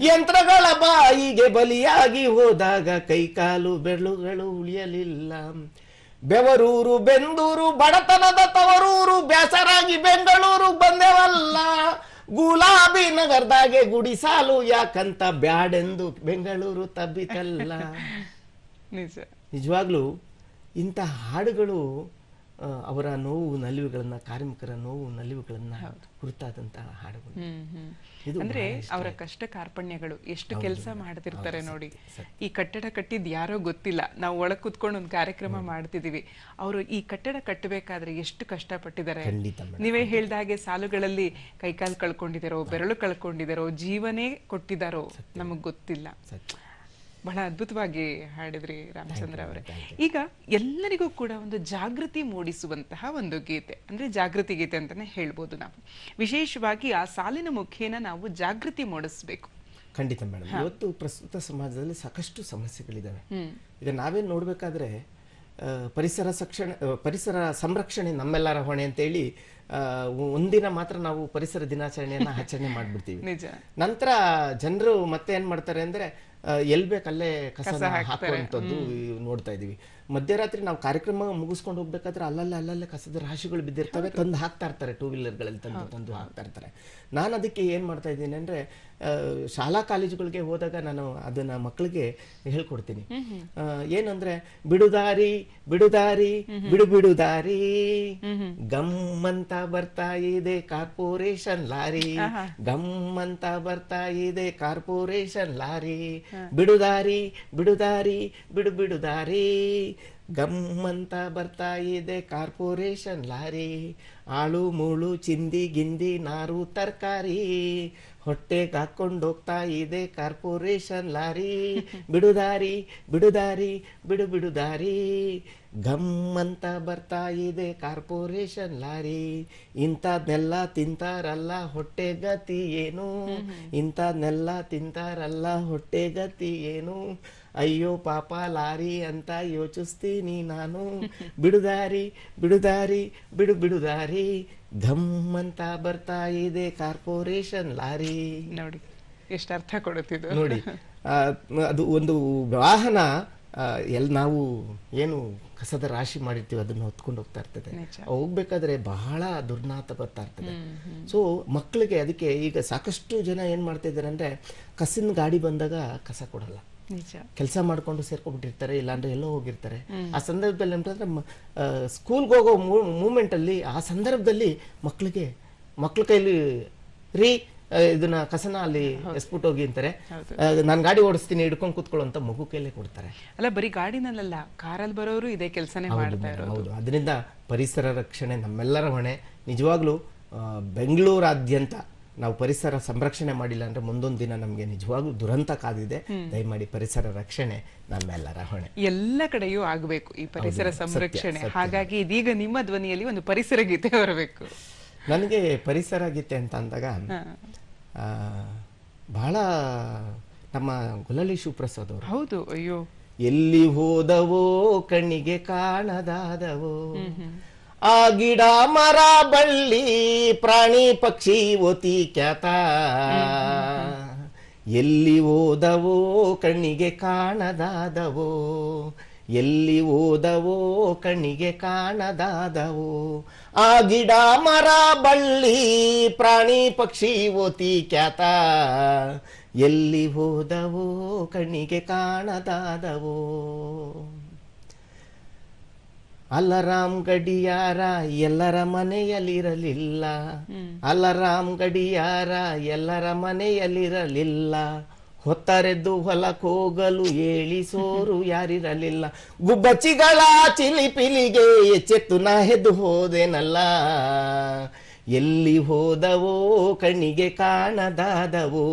ಯಂತ್ರಗಳ ಬಾಯಿಗೆ ಬಲಿಯಾಗಿ ಹೋದಾಗ ಕೈಕಾಲು ಬೆರಳುಗಳು ಉಳಿಯಲಿಲ್ಲ. ಬೆವರೂರು ಬೆಂದೂರು ಬಡತನದ ತವರೂರು, ಬೇಸರಾಗಿ ಬೆಂಗಳೂರು ಬಂದೆವಲ್ಲ, ಗುಲಾಬಿ ನಗರದಾಗೆ ಗುಡಿಸಾಲು ಯಾಕಂತ ಬ್ಯಾಡೆಂದು ಬೆಂಗಳೂರು ತಬ್ಬಿತಲ್ಲ. ನಿಜವಾಗ್ಲೂ ಇಂಥ ಹಾಡುಗಳು ಅವರ ನೋವು ನಲಿವುಗಳನ್ನ, ಕಾರ್ಮಿಕರ ನೋವು ನಲಿವುಗಳನ್ನ ಕುರಿತಾದಂತಹ ಹಾಡುಗಳು. ಅಂದ್ರೆ ಅವರ ಕಷ್ಟ ಕಾರ್ಪಣ್ಯಗಳು, ಎಷ್ಟು ಕೆಲಸ ಮಾಡ್ತಿರ್ತಾರೆ ನೋಡಿ. ಈ ಕಟ್ಟಡ ಕಟ್ಟಿದ್ ಯಾರೋ ಗೊತ್ತಿಲ್ಲ, ನಾವು ಒಳಗ್ ಕುತ್ಕೊಂಡು ಒಂದು ಕಾರ್ಯಕ್ರಮ ಮಾಡ್ತಿದೀವಿ. ಅವರು ಈ ಕಟ್ಟಡ ಕಟ್ಟಬೇಕಾದ್ರೆ ಎಷ್ಟು ಕಷ್ಟ ಪಟ್ಟಿದ್ದಾರೆ. ನೀವೇ ಹೇಳ್ದ ಹಾಗೆ ಸಾಲುಗಳಲ್ಲಿ ಕೈಕಾಲು ಕಳ್ಕೊಂಡಿದಾರೋ, ಬೆರಳು ಕಳ್ಕೊಂಡಿದಾರೋ, ಜೀವನೇ ಕೊಟ್ಟಿದಾರೋ ನಮಗ್ ಗೊತ್ತಿಲ್ಲ. ಬಹಳ ಅದ್ಭುತವಾಗಿ ಹಾಡಿದ್ರಿ ರಾಮಚಂದ್ರ ಅವರೇ. ಈಗ ಎಲ್ಲರಿಗೂ ಕೂಡ ಒಂದು ಜಾಗೃತಿ ಮೂಡಿಸುವಂತಹ ಒಂದು ಗೀತೆ, ಅಂದ್ರೆ ಜಾಗೃತಿ ಗೀತೆ ಅಂತಾನೆ ಹೇಳ್ಬೋದು ನಾವು. ವಿಶೇಷವಾಗಿ ಆ ಸಾಲಿನ ಮುಖೇನ ನಾವು ಜಾಗೃತಿ ಮೂಡಿಸ್ಬೇಕು. ಖಂಡಿತ ಮೇಡಮ್. ಇವತ್ತು ಪ್ರಸ್ತುತ ಸಮಾಜದಲ್ಲಿ ಸಾಕಷ್ಟು ಸಮಸ್ಯೆಗಳಿದಾವೆ. ಈಗ ನಾವೇನ್ ನೋಡ್ಬೇಕಾದ್ರೆ ಪರಿಸರ ಸಂರಕ್ಷಣೆ ನಮ್ಮೆಲ್ಲರ ಹೊಣೆ ಅಂತೇಳಿ ಒಂದಿನ ಮಾತ್ರ ನಾವು ಪರಿಸರ ದಿನಾಚರಣೆಯನ್ನ ಆಚರಣೆ ಮಾಡ್ಬಿಡ್ತೀವಿ. ನಂತರ ಜನರು ಮತ್ತೆ ಏನ್ ಮಾಡ್ತಾರೆ ಅಂದ್ರೆ ಎಲ್ ಬೇಕಲ್ಲೇ ಕಸ ಹಾಕುವಂಥದ್ದು ನೋಡ್ತಾ ಇದೀವಿ. ಮಧ್ಯರಾತ್ರಿ ನಾವು ಕಾರ್ಯಕ್ರಮ ಮುಗಿಸ್ಕೊಂಡು ಹೋಗ್ಬೇಕಾದ್ರೆ ಅಲ್ಲಲ್ಲೇ ಕಸದ ರಾಶಿಗಳು ಬಿದ್ದಿರ್ತವೆ, ತಂದು ಹಾಕ್ತಾ ಇರ್ತಾರೆ, 2 ವೀಲರ್ಗಳಲ್ಲಿ ತಂದು ಹಾಕ್ತಾ ಇರ್ತಾರೆ. ನಾನು ಅದಕ್ಕೆ ಏನ್ ಮಾಡ್ತಾ ಇದ್ದೀನಿ ಅಂದ್ರೆ ಶಾಲಾ ಕಾಲೇಜುಗಳಿಗೆ ಹೋದಾಗ ನಾನು ಅದನ್ನ ಮಕ್ಕಳಿಗೆ ಹೇಳ್ಕೊಡ್ತೀನಿ. ಏನಂದ್ರೆ ಬಿಡುದಾರಿ ಬಿಡುದಾರಿ ಬಿಡುದಾರಿ, ಗಮ್ಮಂತ ಬರ್ತಾ ಇದೆ ಕಾರ್ಪೊರೇಷನ್ ಲಾರಿ, ಗಮ್ಮಂತ ಬರ್ತಾ ಇದೆ ಕಾರ್ಪೊರೇಷನ್ ಲಾರಿ, ಬಿಡುದಾರಿ ಬಿಡುದಾರಿ ಬಿಡುದಾರಿ, ಗಮ್ಮಂತ ಬರ್ತಾ ಇದೆ ಕಾರ್ಪೊರೇಷನ್ ಲಾರಿ, ಆಳು ಮೂಳು ಚಿಂದಿ ಗಿಂದಿ ನಾರು ತರಕಾರಿ, ಹೊಟ್ಟೆಗೆ ಹಾಕೊಂಡು ಹೋಗ್ತಾ ಇದೆ ಕಾರ್ಪೊರೇಷನ್ ಲಾರಿ, ಬಿಡುದಾರಿ ಬಿಡುದಾರಿ ಬಿಡುದಾರಿ, ಗಮ್ಮಂತ ಬರ್ತಾ ಇದೆ ಕಾರ್ಪೊರೇಷನ್ ಲಾರಿ, ಇಂಥದ್ನೆಲ್ಲ ತಿಂತಾರಲ್ಲ ಹೊಟ್ಟೆ ಗತಿ ಏನು, ಇಂಥದ್ನೆಲ್ಲ ತಿಂತಾರಲ್ಲ ಹೊಟ್ಟೆ ಗತಿ ಏನು, ಅಯ್ಯೋ ಪಾಪ ಲಾರಿ ಅಂತ ಯೋಚಿಸ್ತೀನಿ ನಾನು, ಬಿಡುದಾರಿ ಬಿಡುದಾರಿ ಬಿಡುದಾರಿ, ಘಮ್ಮಂತ ಬರ್ತಾ ಇದೆ ಕಾರ್ಪೊರೇಷನ್ ಲಾರಿ. ನೋಡಿ ಎಷ್ಟು ಅರ್ಥ ಕೊಡುತ್ತಿದ್ದು ನೋಡಿ. ಅದು ಒಂದು ವಾಹನ ನಾವು ಏನು ಕಸದ ರಾಶಿ ಮಾಡಿರ್ತೀವಿ ಅದನ್ನ ಹೊತ್ಕೊಂಡು ಹೋಗ್ತಾ ಇರ್ತದೆ. ಹೋಗ್ಬೇಕಾದ್ರೆ ಬಹಳ ದುರ್ನಾತ ಬರ್ತಾ ಇರ್ತದೆ. ಸೊ ಮಕ್ಕಳಿಗೆ ಅದಕ್ಕೆ ಈಗ ಸಾಕಷ್ಟು ಜನ ಏನ್ ಮಾಡ್ತಾ ಇದ್ದಾರೆ ಅಂದ್ರೆ ಕಸಿನ ಗಾಡಿ ಬಂದಾಗ ಕಸ ಕೊಡಲ್ಲ, ಕೆಲಸ ಮಾಡ್ಕೊಂಡು ಸೇರ್ಕೊಂಡ್ಬಿಟ್ಟಿರ್ತಾರೆ, ಇಲ್ಲಾಂದ್ರೆ ಎಲ್ಲೋ ಹೋಗಿರ್ತಾರೆ. ಆ ಸಂದರ್ಭದಲ್ಲಿ ಅಂತಂದ್ರೆ ಸ್ಕೂಲ್ಗೆ ಹೋಗೋ ಮೂಮೆಂಟ್ ಅಲ್ಲಿ ಆ ಸಂದರ್ಭದಲ್ಲಿ ಮಕ್ಕಳ ಕೈಲಿ ರೀ ಇದನ್ನ ಕಸನ ಅಲ್ಲಿ ಎಸ್ಬಿಟ್ಟು ಹೋಗಿ ಅಂತಾರೆ. ನಾನು ಗಾಡಿ ಓಡಿಸ್ತೀನಿ ಹಿಡ್ಕೊಂಡು ಕೂತ್ಕೊಳ್ಳೋ ಅಂತ ಮಗು ಕೈಲೇ ಕೊಡ್ತಾರೆ. ಅಲ್ಲ, ಬರೀ ಗಾಡಿನಲ್ಲ, ಕಾರಲ್ಲಿ ಬರೋರು ಇದೇ ಕೆಲಸನೇ ಮಾಡ್ತಾ ಇರೋದು. ಹೌದು, ಅದರಿಂದ ಪರಿಸರ ರಕ್ಷಣೆ ನಮ್ಮೆಲ್ಲರ ಹೊಣೆ. ನಿಜವಾಗ್ಲೂ ಬೆಂಗಳೂರಾದ್ಯಂತ ನಾವು ಪರಿಸರ ಸಂರಕ್ಷಣೆ ಮಾಡಿಲ್ಲ ಅಂದ್ರೆ ಮುಂದೊಂದು ದಿನ ನಮಗೆ ನಿಜವಾಗ್ಲೂ ದುರಂತ ಕಾದಿದೆ. ದಯಮಾಡಿ ಪರಿಸರ ರಕ್ಷಣೆ ನಮ್ಮೆಲ್ಲರ ಹೊಣೆ. ಎಲ್ಲ ಕಡೆಯೂ ಆಗಬೇಕು ಈ ಪರಿಸರ ಸಂರಕ್ಷಣೆ. ಹಾಗಾಗಿ ಇದೀಗ ನಿಮ್ಮ ಧ್ವನಿಯಲ್ಲಿ ಒಂದು ಪರಿಸರ ಗೀತೆ ಬರಬೇಕು. ನನಗೆ ಪರಿಸರ ಗೀತೆ ಅಂತ ಅಂದಾಗ ಬಹಳ ನಮ್ಮ ಗೊಲ್ಲಳ್ಳಿ ಶಿವಪ್ರಸಾದ್ ಅವರು. ಹೌದು, ಅಯ್ಯೋ ಎಲ್ಲಿ ಹೋದವೋ ಕಣ್ಣಿಗೆ ಕಾಣದಾದವೋ, ಆ ಗಿಡ ಮರ ಬಳ್ಳಿ ಪ್ರಾಣಿ ಪಕ್ಷಿ ಓತಿ ಖ್ಯಾತ, ಎಲ್ಲಿ ಹೋದವೋ ಕಣ್ಣಿಗೆ ಕಾಣದಾದವೋ, ಎಲ್ಲಿ ಹೋದವೋ ಕಣ್ಣಿಗೆ ಕಾಣದಾದವೋ, ಆ ಗಿಡ ಮರ ಬಳ್ಳಿ ಪ್ರಾಣಿ ಪಕ್ಷಿ ಓತಿ ಖ್ಯಾತ, ಎಲ್ಲಿ ಹೋದವೋ ಕಣ್ಣಿಗೆ ಕಾಣದಾದವೋ. ಅಲಾರಾಮ್ ಗಡಿಯಾರ ಎಲ್ಲರ ಮನೆಯಲ್ಲಿರಲಿಲ್ಲ, ಅಲಾರಾಮ್ ಗಡಿಯಾರ ಎಲ್ಲರ ಮನೆಯಲ್ಲಿರಲಿಲ್ಲ, ಹೊತ್ತರೆದ್ದು ಹೊಲಕ್ಕೋಗಲು ಏಳಿಸೋರು ಯಾರಿರಲಿಲ್ಲ, ಗುಬ್ಬಚ್ಚಿಗಳ ಚಿಲಿಪಿಲಿಗೆ ಎಚ್ಚೆತ್ತು ನಾ ಎದ್ದು ಹೋದೆನಲ್ಲ, ಎಲ್ಲಿ ಹೋದವೋ ಕಣ್ಣಿಗೆ ಕಾಣದಾದವೋ,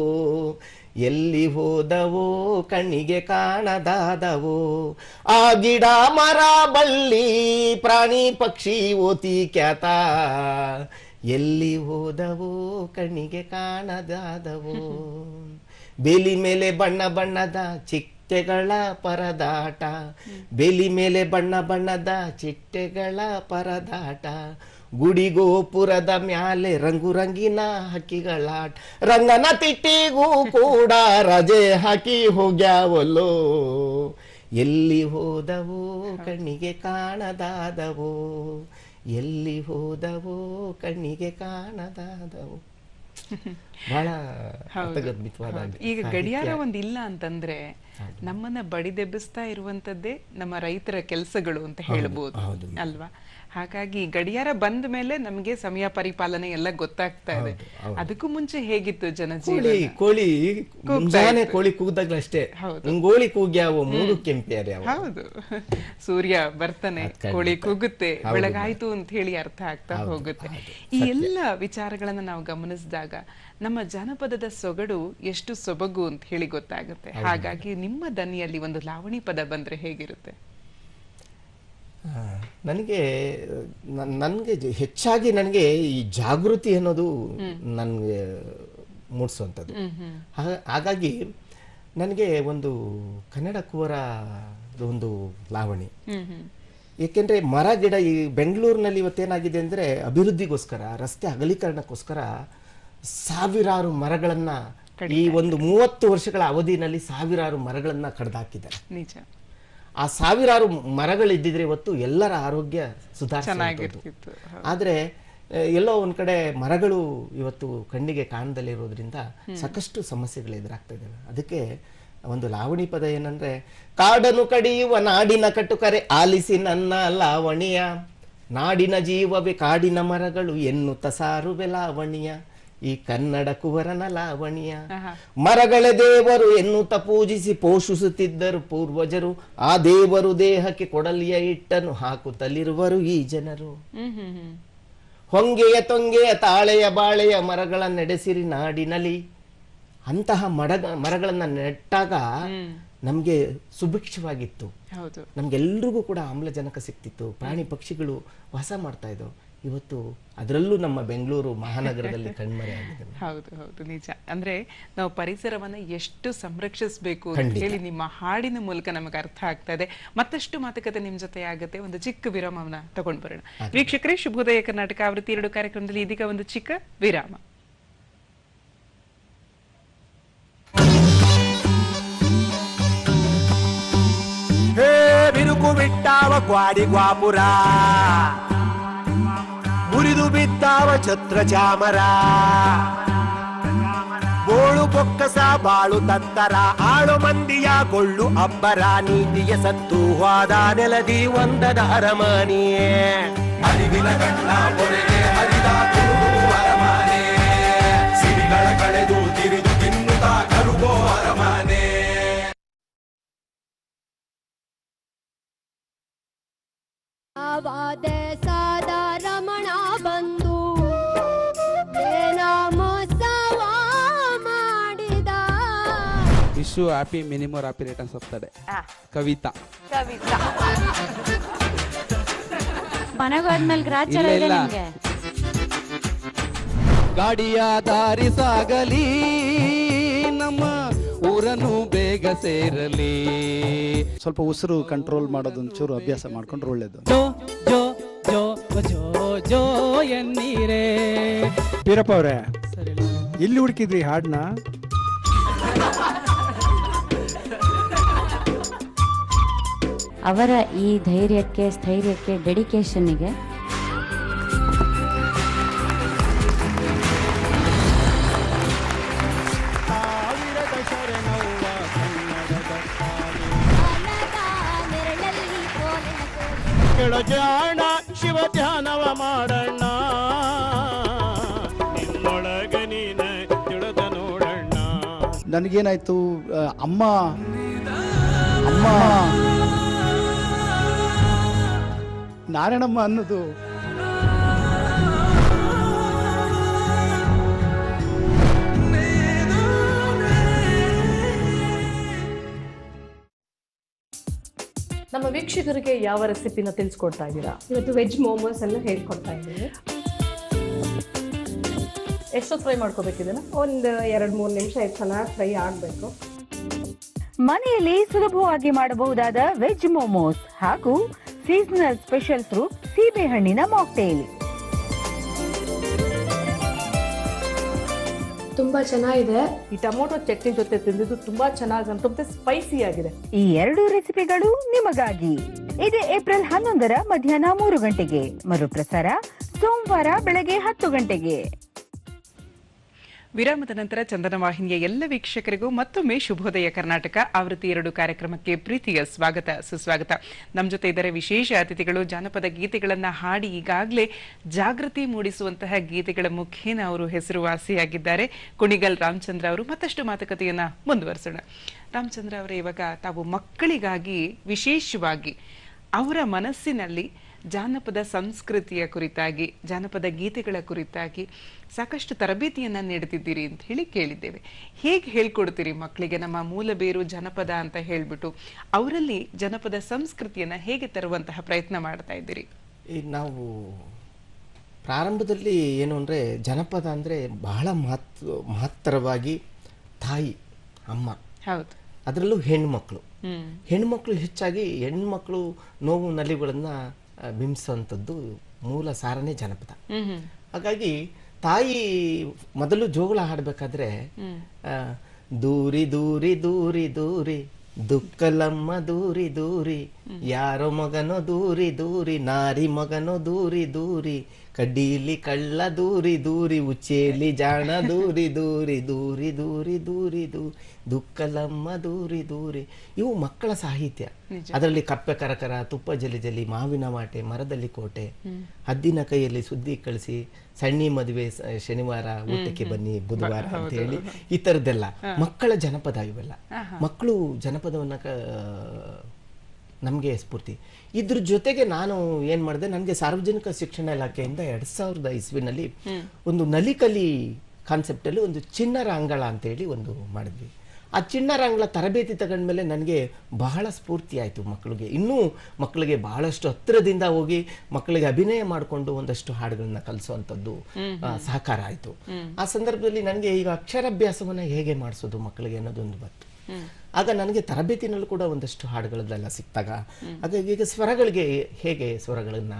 ಎಲ್ಲಿ ಹೋದವೋ ಕಣ್ಣಿಗೆ ಕಾಣದಾದವೋ, ಆ ಗಿಡ ಮರ ಬಳ್ಳಿ ಪ್ರಾಣಿ ಪಕ್ಷಿ ಓತಿ ಖ್ಯಾತ, ಎಲ್ಲಿ ಹೋದವೋ ಕಣ್ಣಿಗೆ ಕಾಣದಾದವೋ. ಬೇಲಿ ಮೇಲೆ ಬಣ್ಣ ಬಣ್ಣದ ಚಿಟ್ಟೆಗಳ ಪರದಾಟ, ಬೇಲಿ ಮೇಲೆ ಬಣ್ಣ ಬಣ್ಣದ ಚಿಟ್ಟೆಗಳ ಪರದಾಟ, ಗುಡಿ ಗೋಪುರದ ಮ್ಯಾಲೆ ರಂಗು ರಂಗಿನ ಹಕ್ಕಿಗಳಾಟ, ರಂಗನ ತಿಟ್ಟಿಗೂ ಕೂಡ ರಜೆ ಹಾಕಿ ಹೋಗ್ಯಾವಲ್ಲೋ, ಎಲ್ಲಿ ಹೋದವೋ ಕಣ್ಣಿಗೆ ಕಾಣದಾದವೋ, ಎಲ್ಲಿ ಹೋದವೋ ಕಣ್ಣಿಗೆ ಕಾಣದಾದವೋ. ಬಹಳ ಅರ್ಥಗರ್ಭಿತವಾದ. ಈಗ ಗಡಿಯಾರ ಒಂದಿಲ್ಲ ಅಂತಂದ್ರೆ ನಮ್ಮನ್ನ ಬಡಿದೆಬ್ಬಿಸ್ತಾ ಇರುವಂತದ್ದೇ ನಮ್ಮ ರೈತರ ಕೆಲಸಗಳು ಅಂತ ಹೇಳ್ಬೋದು ಅಲ್ವಾ. ಹಾಗಾಗಿ ಗಡಿಯಾರ ಬಂದ ಮೇಲೆ ನಮಗೆ ಸಮಯ ಪರಿಪಾಲನೆ ಎಲ್ಲ ಗೊತ್ತಾಗ್ತಾ ಇದೆ. ಅದಕ್ಕೂ ಮುಂಚೆ ಹೇಗಿತ್ತು ಜನಜೀವನ? ಕೋಳಿ ಮುಂಜಾನೆ ಕೋಳಿ ಕೂಗ್ದಾಗ್ಲೂ ಅಷ್ಟೇ, ಕೋಳಿ ಕೂಗ್ಯಾವ ಮೂರು ಕೆಂಪ್ಯಾರ. ಹೌದು, ಸೂರ್ಯ ಬರ್ತಾನೆ, ಕೋಳಿ ಕೂಗುತ್ತೆ, ಬೆಳಗಾಯ್ತು ಅಂತ ಹೇಳಿ ಅರ್ಥ ಆಗ್ತಾ ಹೋಗುತ್ತೆ. ಈ ಎಲ್ಲ ವಿಚಾರಗಳನ್ನ ನಾವು ಗಮನಿಸಿದಾಗ ನಮ್ಮ ಜನಪದದ ಸೊಗಡು ಎಷ್ಟು ಸೊಬಗು ಅಂತ ಹೇಳಿ ಗೊತ್ತಾಗುತ್ತೆ. ಹಾಗಾಗಿ ನಿಮ್ಮ ದನಿಯಲ್ಲಿ ಒಂದು ಲಾವಣಿ ಪದ ಬಂದ್ರೆ ಹೇಗಿರುತ್ತೆ? ನನಗೆ ಹೆಚ್ಚಾಗಿ ನನಗೆ ಈ ಜಾಗೃತಿ ಅನ್ನೋದು ನನಗೆ ಮೂಡಿಸುವಂಥದ್ದು. ಹಾಗಾಗಿ ನನಗೆ ಒಂದು ಕನ್ನಡ ಕುವರ ಒಂದು ಲಾವಣಿ. ಏಕೆಂದ್ರೆ ಮರ ಗಿಡ ಈ ಬೆಂಗಳೂರಿನಲ್ಲಿ ಇವತ್ತೇನಾಗಿದೆ ಅಂದ್ರೆ ಅಭಿವೃದ್ಧಿಗೋಸ್ಕರ, ರಸ್ತೆ ಅಗಲೀಕರಣಕ್ಕೋಸ್ಕರ ಸಾವಿರಾರು ಮರಗಳನ್ನ ಈ ಒಂದು 30 ವರ್ಷಗಳ ಅವಧಿನಲ್ಲಿ ಸಾವಿರಾರು ಮರಗಳನ್ನ ಕಡ್ದಾಕಿದ್ದಾರೆ. ನಿಜ. ಆ ಸಾವಿರಾರು ಮರಗಳಿದ್ದಿದ್ರೆ ಇವತ್ತು ಎಲ್ಲರ ಆರೋಗ್ಯ ಸುಧಾರಿಸಿರ್ತಿತ್ತು. ಆದ್ರೆ ಎಲ್ಲೋ ಒಂದ್ ಕಡೆ ಮರಗಳು ಇವತ್ತು ಕಣ್ಣಿಗೆ ಕಾಣದಲ್ಲಿರೋದ್ರಿಂದ ಸಾಕಷ್ಟು ಸಮಸ್ಯೆಗಳು ಎದುರಾಗ್ತಾ ಇದ್ದಾವೆ. ಅದಕ್ಕೆ ಒಂದು ಲಾವಣಿ ಪದ ಏನಂದ್ರೆ, ಕಾಡನ್ನು ಕಡಿಯುವ ನಾಡಿನ ಕಟ್ಟುಕರೆ ಆಲಿಸಿ ನನ್ನ ಲಾವಣಿಯ, ನಾಡಿನ ಜೀವವೇ ಕಾಡಿನ ಮರಗಳು ಎನ್ನುತ್ತ ಸಾರುವೆ ಲಾವಣಿಯ, ಈ ಕನ್ನಡ ಕುವರನ ಲಾವಣಿಯ. ಮರಗಳೇ ದೇವರು ಎನ್ನುತ್ತ ಪೂಜಿಸಿ ಪೋಷಿಸುತ್ತಿದ್ದರು ಪೂರ್ವಜರು, ಆ ದೇವರು ದೇಹಕ್ಕೆ ಕೊಡಲಿಯ ಇಟ್ಟನ್ನು ಹಾಕುತ್ತಲಿರುವರು ಈ ಜನರು. ಹೊಂಗೆಯ ತೊಂಗೆಯ ತಾಳೆಯ ಬಾಳೆಯ ಮರಗಳ ನಡೆಸಿರಿ ನಾಡಿನಲ್ಲಿ. ಅಂತಹ ಮರಗಳನ್ನ ನೆಟ್ಟಾಗ ನಮ್ಗೆ ಸುಭಿಕ್ಷವಾಗಿತ್ತು, ನಮ್ಗೆಲ್ರಿಗೂ ಕೂಡ ಆಮ್ಲಜನಕ ಸಿಕ್ತಿತ್ತು, ಪ್ರಾಣಿ ಪಕ್ಷಿಗಳು ವಾಸ ಮಾಡ್ತಾ ಇದ್ದವು. ಇವತ್ತು ಅದರಲ್ಲೂ ನಮ್ಮ ಬೆಂಗಳೂರು ಮಹಾನಗರದಲ್ಲಿ ಕಣ್ಮರೆ ಆಗಿದೆ. ಹೌದು ಹೌದು, ನಿಜ. ಅಂದ್ರೆ ನಾವು ಪರಿಸರವನ್ನ ಎಷ್ಟು ಸಂರಕ್ಷಿಸಬೇಕು ಅಂತ ಹೇಳಿ ನಿಮ್ಮ ಹಾಡಿನ ಮೂಲಕ ನಮಗೆ ಅರ್ಥ ಆಗ್ತಾ ಇದೆ. ಮತ್ತಷ್ಟು ಮಾತುಕತೆ ನಿಮ್ ಜೊತೆ ಆಗುತ್ತೆ. ಒಂದು ಚಿಕ್ಕ ವಿರಾಮವನ್ನ ತಗೊಂಡು ಬರೋಣ. ವೀಕ್ಷಕರೇ, ಶುಭೋದಯ ಕರ್ನಾಟಕ ಆವೃತ್ತಿ 2 ಕಾರ್ಯಕ್ರಮದಲ್ಲಿ ಇದೀಗ ಒಂದು ಚಿಕ್ಕ ವಿರಾಮ. ಬಿರುಕು ಬಿಟ್ಟಾವ ಗ್ವಾಡಿ ಗ್ವಾಪುರ, ಮುರಿದು ಬಿದ್ದಾವ ಛತ್ರ ಚಾಮರ, ಬೋಳು ಬೊಕ್ಕಸ ಬಾಳು ತತ್ತರ, ಆಳು ಮಂದಿಯ ಕೊಳ್ಳು ಅಬ್ಬರ, ನೀತಿಯ ಸತ್ತು ಹೋದ ನೆಲದಿ ಒಂದದ ಅರಮನೆಯೇ, ಅರಿವಿನ ಗಂಡ ಹೊರಗೆ ಹರಿದ ಅರಮನೆ, ಸಿರಿಗಳ ಕಡೆ ಹೋಗೋ ಅರಮನೆ. ದೇಶದ ರಮಣ ಬಂದು ಮೋಸವ ಮಾಡಿದ. Vishu happy minimum happy returns of the day. Kavita ಮನೆಗೆ ಹೋದ್ಮೇಲೆ ಗ್ರಾಚಾರ ಇದೆ ನಿಮಗೆ. ಗಾಡಿಯ ದಾರಿ ಸಾಗಲಿ, ನಮ್ಮ ಊರನ್ನು ಬೇಗ ಸೇರಲಿ. ಸ್ವಲ್ಪ ಉಸಿರು ಕಂಟ್ರೋಲ್ ಮಾಡೋದೊಂಚೂರು ಅಭ್ಯಾಸ ಮಾಡ್ಕೊಂಡ್ರೆ ಒಳ್ಳೇದು. ಜೋ ಜೋ ಜೋ ಜೋ ಜೋ ಎನ್ನೀರೇ. ಬೀರಪ್ಪ ಅವರೇ, ಎಲ್ಲಿ ಹುಡುಕಿದ್ರಿ ಹಾಡನ್ನ? ಅವರ ಈ ಧೈರ್ಯಕ್ಕೆ, ಸ್ಥೈರ್ಯಕ್ಕೆ, ಡೆಡಿಕೇಶನ್ಗೆ ಜಾಣ ಶಿವ ಧ್ಯಾನವ ಮಾಡೋಣ, ನಿನ್ನೊಳಗ ನೀನ ತಿಳಿದ ನೋಡಣ್ಣ. ನನಗೇನಾಯ್ತು, ಅಮ್ಮ ಅಮ್ಮ ನಾರಾಯಣಮ್ಮ ಅನ್ನೋದು ನಮ್ಮ ವೀಕ್ಷಕರಿಗೆ ಯಾವ ರೆಸಿಪಿನ ತಿಳಿಸ್ಕೊಡ್ತಾ ಇದ್ದೀರಾ? ಇವತ್ತು ವೆಜ್ ಮೋಮೋಸ್ ಅನ್ನು ಹೇಳ್ಕೊಡ್ತಾ ಇದ್ದೀನಿ. ಎಷ್ಟು ಫ್ರೈ ಮಾಡ್ಕೋಬೇಕಿದೆನಾ? ಒಂದು 2-3 ನಿಮಿಷ ಚೆನ್ನಾಗಿ ಫ್ರೈ ಆಗಬೇಕು. ಮನೆಯಲ್ಲಿ ಸುಲಭವಾಗಿ ಮಾಡಬಹುದಾದ ವೆಜ್ ಮೋಮೋಸ್ ಹಾಗೂ ಸೀಸನಲ್ ಸ್ಪೆಷಲ್ ಫ್ರೂಟ್ ಸೀಬೆಹಣ್ಣಿನ ಮಾಕ್ಟೇಲ್. ತುಂಬಾ ಚೆನ್ನಾಗಿದೆ. ಈ ಟೊಮೊಟೊ ಚಟ್ನಿ ಜೊತೆ ತಿಂದಿದ್ದು ತುಂಬಾ ಚೆನ್ನಾಗಿ ಅನ್ಸುತ್ತೆ, ಸ್ಪೈಸಿ ಆಗಿದೆ. ಈ 2 ರೆಸಿಪಿಗಳು ನಿಮಗಾಗಿ. ಇದೇ ಏಪ್ರಿಲ್ 11 ಮಧ್ಯಾಹ್ನ 3 ಗಂಟೆಗೆ, ಮರುಪ್ರಸಾರ ಸೋಮವಾರ ಬೆಳಗ್ಗೆ 10 ಗಂಟೆಗೆ. ವಿರಾಮದ ನಂತರ ಚಂದನ ವಾಹಿನಿಯ ಎಲ್ಲ ವೀಕ್ಷಕರಿಗೂ ಮತ್ತೊಮ್ಮೆ ಶುಭೋದಯ ಕರ್ನಾಟಕ ಆವೃತ್ತಿ 2 ಕಾರ್ಯಕ್ರಮಕ್ಕೆ ಪ್ರೀತಿಯ ಸ್ವಾಗತ ಸುಸ್ವಾಗತ. ನಮ್ಮ ಜೊತೆ ಇದ್ದಾರೆ ವಿಶೇಷ ಅತಿಥಿಗಳು. ಜಾನಪದ ಗೀತೆಗಳನ್ನ ಹಾಡಿ ಈಗಾಗಲೇ ಜಾಗೃತಿ ಮೂಡಿಸುವಂತಹ ಗೀತೆಗಳ ಮುಖೇನ ಅವರು ಹೆಸರುವಾಸಿಯಾಗಿದ್ದಾರೆ. ಕುಣಿಗಲ್ ರಾಮಚಂದ್ರ ಅವರು. ಮತ್ತಷ್ಟು ಮಾತುಕತೆಯನ್ನ ಮುಂದುವರಿಸೋಣ. ರಾಮಚಂದ್ರ ಅವರೇ, ಇವಾಗ ತಾವು ಮಕ್ಕಳಿಗಾಗಿ ವಿಶೇಷವಾಗಿ ಅವರ ಮನಸ್ಸಿನಲ್ಲಿ ಜಾನಪದ ಸಂಸ್ಕೃತಿಯ ಕುರಿತಾಗಿ, ಜಾನಪದ ಗೀತೆಗಳ ಕುರಿತಾಗಿ ಸಾಕಷ್ಟು ತರಬೇತಿಯನ್ನ ನೀಡುತ್ತಿದ್ದೀರಿ ಅಂತ ಹೇಳಿ ಕೇಳಿದ್ದೇವೆ. ಹೇಗೆ ಹೇಳ್ಕೊಡ್ತೀರಿ ಮಕ್ಕಳಿಗೆ ನಮ್ಮ ಮೂಲ ಬೇರು ಜನಪದ ಅಂತ ಹೇಳ್ಬಿಟ್ಟು ಅವರಲ್ಲಿ ಜನಪದ ಸಂಸ್ಕೃತಿಯನ್ನ ಹೇಗೆ ತರುವಂತಹ ಪ್ರಯತ್ನ ಮಾಡ್ತಾ ಇದ್ದೀರಿ? ಈಗ ನಾವು ಪ್ರಾರಂಭದಲ್ಲಿ ಏನು ಅಂದರೆ, ಜನಪದ ಅಂದರೆ ಬಹಳ ಮಹತ್ತರವಾಗಿ ತಾಯಿ, ಅಮ್ಮ, ಹೌದು, ಅದರಲ್ಲೂ ಹೆಣ್ಮಕ್ಳು ಹೆಚ್ಚಾಗಿ ಹೆಣ್ಮಕ್ಳು ನೋವು ನಲಿಗಳನ್ನು ಬಿಂಬಿಸುವಂಥದ್ದು ಮೂಲ ಸಾರನೇ ಜನಪದ. ಹಾಗಾಗಿ ತಾಯಿ ಮೊದಲು ಜೋಗಳ ಹಾಡಬೇಕಾದ್ರೆ ದೂರಿ ದೂರಿ ದೂರಿ ದೂರಿ ದುಕ್ಕಲಮ್ಮ ದೂರಿ ದೂರಿ, ಯಾರೋ ಮಗನೋ ದೂರಿ ದೂರಿ, ನಾರಿ ಮಗನೋ ದೂರಿ ದೂರಿ, ಕಡ್ಡೀಲಿ ಕಳ್ಳ ದೂರಿ ದೂರಿ, ಉಚ್ಚೇಲಿ ಜಾಣ ದೂರಿ ದೂರಿ ದೂರಿ ದೂರಿ ದೂರಿ ದೂರಿ, ದುಕ್ಕಲಮ್ಮ ದೂರಿ ದೂರಿ. ಇವು ಮಕ್ಕಳ ಸಾಹಿತ್ಯ. ಅದರಲ್ಲಿ ಕಪ್ಪೆ ಕರಕರ, ತುಪ್ಪ ಜಲಿ ಜಲಿ, ಮಾವಿನ ಮಾಟೆ, ಮರದಲ್ಲಿ ಕೋಟೆ, ಹದ್ದಿನ ಕೈಯಲ್ಲಿ ಸುದ್ದಿ ಕಳಿಸಿ, ಸಣ್ಣಿ ಮದುವೆ ಶನಿವಾರ, ಊಟಕ್ಕೆ ಬನ್ನಿ ಬುಧವಾರ ಅಂತ ಹೇಳಿ, ಈ ತರದ್ದೆಲ್ಲ ಮಕ್ಕಳ ಜನಪದ. ಇವೆಲ್ಲ ಮಕ್ಕಳು ಜನಪದವನ್ನ ನಮಗೆ ಸ್ಫೂರ್ತಿ. ಇದ್ರ ಜೊತೆಗೆ ನಾನು ಏನ್ ಮಾಡಿದೆ, ನನಗೆ ಸಾರ್ವಜನಿಕ ಶಿಕ್ಷಣ ಇಲಾಖೆಯಿಂದ 2000 ಇಸ್ವಿನಲ್ಲಿ ಒಂದು ನಲಿಕಲಿ ಕಾನ್ಸೆಪ್ಟ್ ಅಲ್ಲಿ ಒಂದು ಚಿಣ್ಣರ ಅಂಗಳ ಅಂತ ಹೇಳಿ ಒಂದು ಮಾಡಿದ್ವಿ. ಆ ಚಿಣ್ಣರ ಅಂಗಳ ತರಬೇತಿ ತಗೊಂಡ್ಮೇಲೆ ನನಗೆ ಬಹಳ ಸ್ಫೂರ್ತಿ ಆಯಿತು. ಇನ್ನೂ ಮಕ್ಕಳಿಗೆ ಬಹಳಷ್ಟು ಹತ್ತಿರದಿಂದ ಹೋಗಿ ಮಕ್ಕಳಿಗೆ ಅಭಿನಯ ಮಾಡಿಕೊಂಡು ಒಂದಷ್ಟು ಹಾಡುಗಳನ್ನ ಕಲಿಸುವಂಥದ್ದು ಸಹಕಾರ ಆಯಿತು. ಆ ಸಂದರ್ಭದಲ್ಲಿ ನನಗೆ ಈಗ ಅಕ್ಷರಾಭ್ಯಾಸವನ್ನ ಹೇಗೆ ಮಾಡಿಸೋದು ಮಕ್ಕಳಿಗೆ ಅನ್ನೋದೊಂದು ಬಂತು. ಆಗ ನನಗೆ ತರಬೇತಿನಲ್ಲೂ ಕೂಡ ಒಂದಷ್ಟು ಹಾಡುಗಳನ್ನೆಲ್ಲ ಸಿಕ್ತಾಗ ಹಾಗಾಗಿ ಈಗ ಹೇಗೆ ಸ್ವರಗಳನ್ನ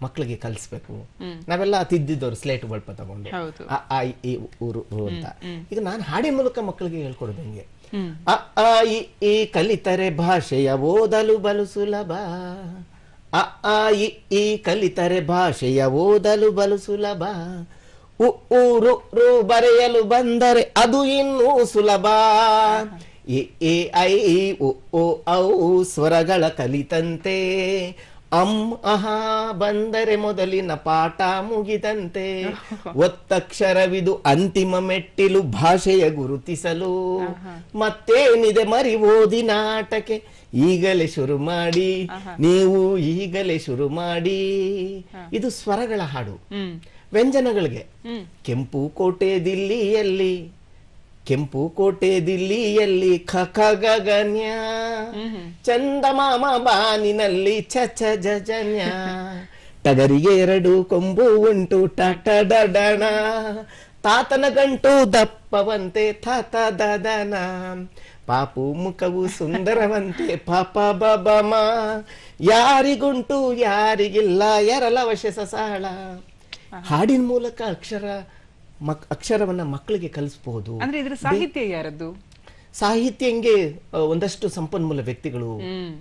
ಮಕ್ಕಳಿಗೆ ಕಲಿಸ್ಬೇಕು, ನಾವೆಲ್ಲ ತಿದ್ದಿದ್ದವ್ರು ಸ್ಲೇಟ್ ಬಳಪ ತಗೊಂಡು ಅ ಆ ಇ ಊರು ಅಂತ. ಈಗ ನಾನು ಹಾಡಿನ ಮೂಲಕ ಮಕ್ಕಳಿಗೆ ಹೇಳ್ಕೊಡೋದು ಹೆಂಗೆ, ಅ ಆ ಇ ಈ ಕಲಿತರೆ ಭಾಷೆಯ ಓದಲು ಬಲು ಸುಲಭ, ಅ ಆ ಇ ಈ ಕಲಿತರೆ ಭಾಷೆಯ ಓದಲು ಬಲು ಸುಲಭ, ಊರು ರು ಬರೆಯಲು ಬಂದರೆ ಅದು ಇನ್ನೂ ಸುಲಭ, ಎ ಐ ಉ ಓ ಔ ಸ್ವರಗಳ ಕಲಿತಂತೆ ಅಹಾ ಬಂದರೆ ಮೊದಲಿನ ಪಾಠ ಮುಗಿದಂತೆ, ಒತ್ತಕ್ಷರವಿದು ಅಂತಿಮ ಮೆಟ್ಟಿಲು ಭಾಷೆಯ ಗುರುತಿಸಲು, ಮತ್ತೇನಿದೆ ಮರಿ ಓದಿನ ಆಟಕ್ಕೆ ಈಗಲೇ ಶುರು ಮಾಡಿ, ನೀವು ಈಗಲೇ ಶುರು ಮಾಡಿ. ಇದು ಸ್ವರಗಳ ಹಾಡು. ವ್ಯಂಜನಗಳಿಗೆ ಕೆಂಪು ಕೋಟೆ ದಿಲ್ಲಿಯಲ್ಲಿ, ಕೆಂಪು ಕೋಟೆ ದಿಲ್ಲಿಯಲ್ಲಿ ಖ ಗಗನ್ಯ, ಚಂದಮಾಮ ಬಾನಿನಲ್ಲಿ ಚಚ ಜಜನ್ಯ, ಟಗರಿಗೆ 2 ಕೊಂಬು ಉಂಟು ಟಟ ಡಡಣ, ತಾತನ ಗಂಟು ದಪ್ಪವಂತೆ ಥಾತ ದದನ, ಪಾಪು ಮುಖವು ಸುಂದರವಂತೆ ಪಾಪ ಬಬಮ, ಯಾರಿಗುಂಟು ಯಾರಿಗಿಲ್ಲ ಎರಲವಶ ಸಸಾಳ. ಹಾಡಿನ ಮೂಲಕ ಅಕ್ಷರವನ್ನ ಮಕ್ಕಳಿಗೆ ಕಲಿಸಬಹುದು. ಅಂದ್ರೆ ಇದರ ಸಾಹಿತ್ಯ ಯಾರದ್ದು? ಸಾಹಿತ್ಯ ಹಿಂಗೆ ಒಂದಷ್ಟು ಸಂಪನ್ಮೂಲ ವ್ಯಕ್ತಿಗಳು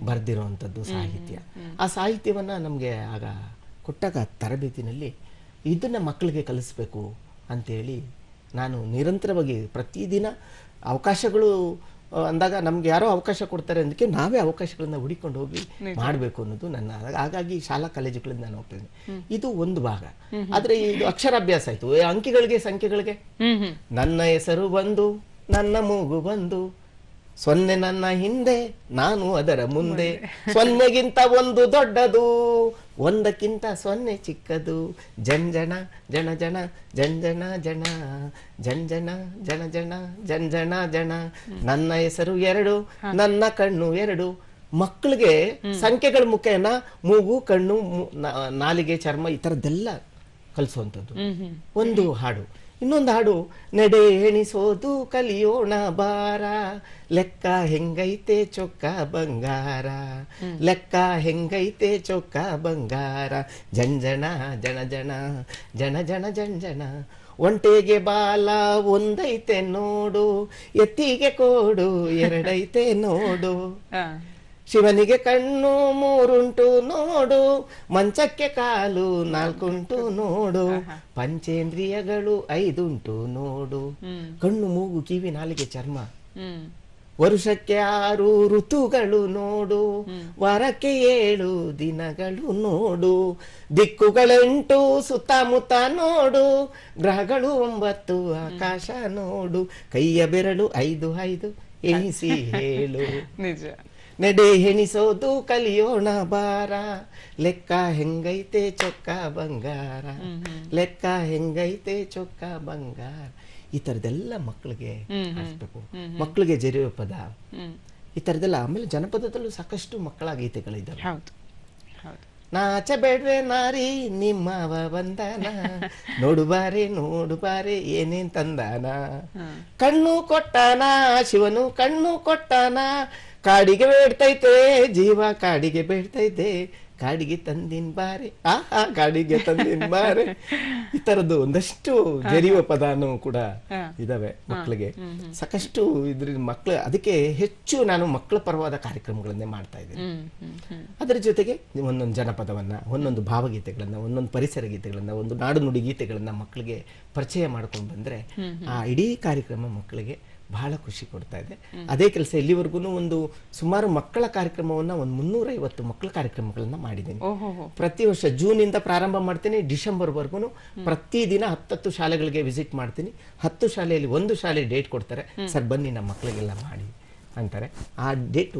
ಬರೆದಿರುವಂತದ್ದು ಸಾಹಿತ್ಯ. ಆ ಸಾಹಿತ್ಯವನ್ನ ನಮ್ಗೆ ಆಗ ಕೊಟ್ಟಾಗ ತರಬೇತಿನಲ್ಲಿ ಇದನ್ನ ಮಕ್ಕಳಿಗೆ ಕಲಿಸ್ಬೇಕು ಅಂತೇಳಿ ನಾನು ನಿರಂತರವಾಗಿ ಪ್ರತಿದಿನ ಅವಕಾಶಗಳು ಅಂದಾಗ ನಮ್ಗೆ ಯಾರೋ ಅವಕಾಶ ಕೊಡ್ತಾರೆ ಅದಕ್ಕೆ ನಾವೇ ಅವಕಾಶಗಳನ್ನ ಹುಡಿಕೊಂಡು ಹೋಗಿ ಮಾಡಬೇಕು ಅನ್ನೋದು ನನ್ನ. ಹಾಗಾಗಿ ಶಾಲಾ ಕಾಲೇಜುಗಳಿಂದ ನಾನು ಹೋಗ್ತೇನೆ. ಇದು ಒಂದು ಭಾಗ. ಆದ್ರೆ ಇದು ಅಕ್ಷರಾಭ್ಯಾಸ ಆಯ್ತು. ಅಂಕಿಗಳಿಗೆ ಸಂಖ್ಯೆಗಳಿಗೆ ನನ್ನ ಹೆಸರು ಬಂದು ನನ್ನ ಮೂಗು ಬಂದು 0 ನನ್ನ ಹಿಂದೆ ನಾನು ಅದರ ಮುಂದೆ, 0ಗಿಂತ 1 ದೊಡ್ಡದು 1ಕ್ಕಿಂತ 0 ಚಿಕ್ಕದು, ಜಂಜಣ ಜನ ಜನ ಜಂಜಣ ಜನ ಜಂಜಣ ಜನ ಜನ ಜಂಜಣ ಜನ, ನನ್ನ ಹೆಸರು 2 ನನ್ನ ಕಣ್ಣು 2. ಮಕ್ಕಳಿಗೆ ಸಂಖ್ಯೆಗಳ ಮುಖೇನ ಮೂಗು ಕಣ್ಣು ನಾಲಿಗೆ ಚರ್ಮ ಈ ತರದ್ದೆಲ್ಲ ಕಲಿಸುವಂಥದ್ದು ಒಂದು ಹಾಡು. ಇನ್ನೊಂದು ಹಾಡು, ನಡೆ ಎಣಿಸೋದು ಕಲಿಯೋಣ ಬಾರ, ಲೆಕ್ಕ ಹೆಂಗೈತೆ ಚೊಕ್ಕ ಬಂಗಾರ, ಲೆಕ್ಕ ಹೆಂಗೈತೆ ಚೊಕ್ಕ ಬಂಗಾರ, ಜಂಜಣ ಜನ ಜನ ಜನ ಜನ ಜಂಜಣ, ಒಂಟೆಗೆ ಬಾಲ ಒಂದೈತೆ ನೋಡು, ಎತ್ತಿಗೆ ಕೋಡು 2 ಐತೆ ನೋಡು, ಶಿವನಿಗೆ ಕಣ್ಣು 3 ಉಂಟು ನೋಡು, ಮಂಚಕ್ಕೆ ಕಾಲು 4 ಉಂಟು ನೋಡು, ಪಂಚೇಂದ್ರಿಯಗಳು 5 ಉಂಟು ನೋಡು, ಕಣ್ಣು ಮೂಗು ಕಿವಿ ನಾಲಿಗೆ ಚರ್ಮ, ವರುಷಕ್ಕೆ 6 ಋತುಗಳು ನೋಡು, ವಾರಕ್ಕೆ 7 ದಿನಗಳು ನೋಡು, ದಿಕ್ಕುಗಳೆಂಟು ಸುತ್ತಮುತ್ತ ನೋಡು, ಗ್ರಹಗಳು 9 ಆಕಾಶ ನೋಡು, ಕೈಯ ಬೆರಳು 5 5 ಎಣಿಸಿ ಹೇಳು. ನಿಜ. ನಡೆ ಎಣಿಸೋದು ಕಲಿಯೋಣ ಬಾರ, ಲೆಕ್ಕ ಹೆಂಗೈತೆ ಚೊಕ್ಕ ಬಂಗಾರ, ಲೆಕ್ಕ ಹೆಂಗೈತೆ ಚೊಕ್ಕ ಬಂಗಾರ. ಈ ತರದೆಲ್ಲ ಮಕ್ಕಳಿಗೆ ಹಾಕ್ಬೇಕು. ಮಕ್ಕಳಿಗೆ ಜರಿಯುವ ಪದ ಈ ತರದೆಲ್ಲ. ಆಮೇಲೆ ಜನಪದದಲ್ಲೂ ಸಾಕಷ್ಟು ಮಕ್ಕಳ ಗೀತೆಗಳಿದ್ದಾವೆ. ನಾಚ ಬೇಡ್ವೆ ನಾರಿ ನಿಮ್ಮವ ಬಂದಾನ, ನೋಡುಬಾರೆ ನೋಡುಬಾರೆ ಏನೇನ್ ತಂದಾನ, ಕಣ್ಣು ಕೊಟ್ಟಾನ ಶಿವನು ಕಣ್ಣು ಕೊಟ್ಟಾನ, ಕಾಡಿಗೆ ಬೇಡ್ತೈತೆ ಜೀವ ಕಾಡಿಗೆ ಬೇಡ್ತೈತೆ, ಕಾಡಿಗೆ ತಂದಿನ್ ಬಾರೆ ಆಹಾ ಕಾಡಿಗೆ ತಂದಿನ್ ಬಾರೆ. ಈ ತರದ್ದು ಒಂದಷ್ಟು ಜರಿಯುವ ಪದಾನು ಕೂಡ ಇದಾವೆ ಮಕ್ಕಳಿಗೆ. ಸಾಕಷ್ಟು ಇದ್ರ ಮಕ್ಕಳು ಅದಕ್ಕೆ ಹೆಚ್ಚು ನಾನು ಮಕ್ಕಳ ಪರವಾದ ಕಾರ್ಯಕ್ರಮಗಳನ್ನೇ ಮಾಡ್ತಾ ಇದ್ದೀನಿ. ಅದರ ಜೊತೆಗೆ ಒಂದೊಂದು ಜನಪದವನ್ನ, ಒಂದೊಂದು ಭಾವಗೀತೆಗಳನ್ನ, ಒಂದೊಂದು ಪರಿಸರ ಗೀತೆಗಳನ್ನ, ಒಂದು ನಾಡು ನುಡಿ ಗೀತೆಗಳನ್ನ ಮಕ್ಕಳಿಗೆ ಪರಿಚಯ ಮಾಡ್ಕೊಂಡು ಬಂದ್ರೆ ಆ ಇಡೀ ಕಾರ್ಯಕ್ರಮ ಮಕ್ಕಳಿಗೆ ಬಹಳ ಖುಷಿ ಕೊಡ್ತಾ ಇದೆ. ಅದೇ ಕೆಲಸ ಇಲ್ಲಿವರೆಗೂ ಒಂದು ಸುಮಾರು ಮಕ್ಕಳ ಕಾರ್ಯಕ್ರಮವನ್ನ ಒಂದು 350 ಮಕ್ಕಳ ಕಾರ್ಯಕ್ರಮಗಳನ್ನ ಮಾಡಿದ್ದೀನಿ. ಪ್ರತಿ ವರ್ಷ ಜೂನ್ ಇಂದ ಪ್ರಾರಂಭ ಮಾಡ್ತೀನಿ, ಡಿಸೆಂಬರ್ ವರ್ಗು ಪ್ರತಿದಿನ 10 ಶಾಲೆಗಳಿಗೆ ವಿಸಿಟ್ ಮಾಡ್ತೀನಿ. 10 ಶಾಲೆಯಲ್ಲಿ ಒಂದು ಶಾಲೆ ಡೇಟ್ ಕೊಡ್ತಾರೆ, ಸರ್ ಬನ್ನಿ ನಮ್ಮ ಮಕ್ಕಳಿಗೆಲ್ಲ ಮಾಡಿ ಅಂತಾರೆ. ಆ ಡೇಟ್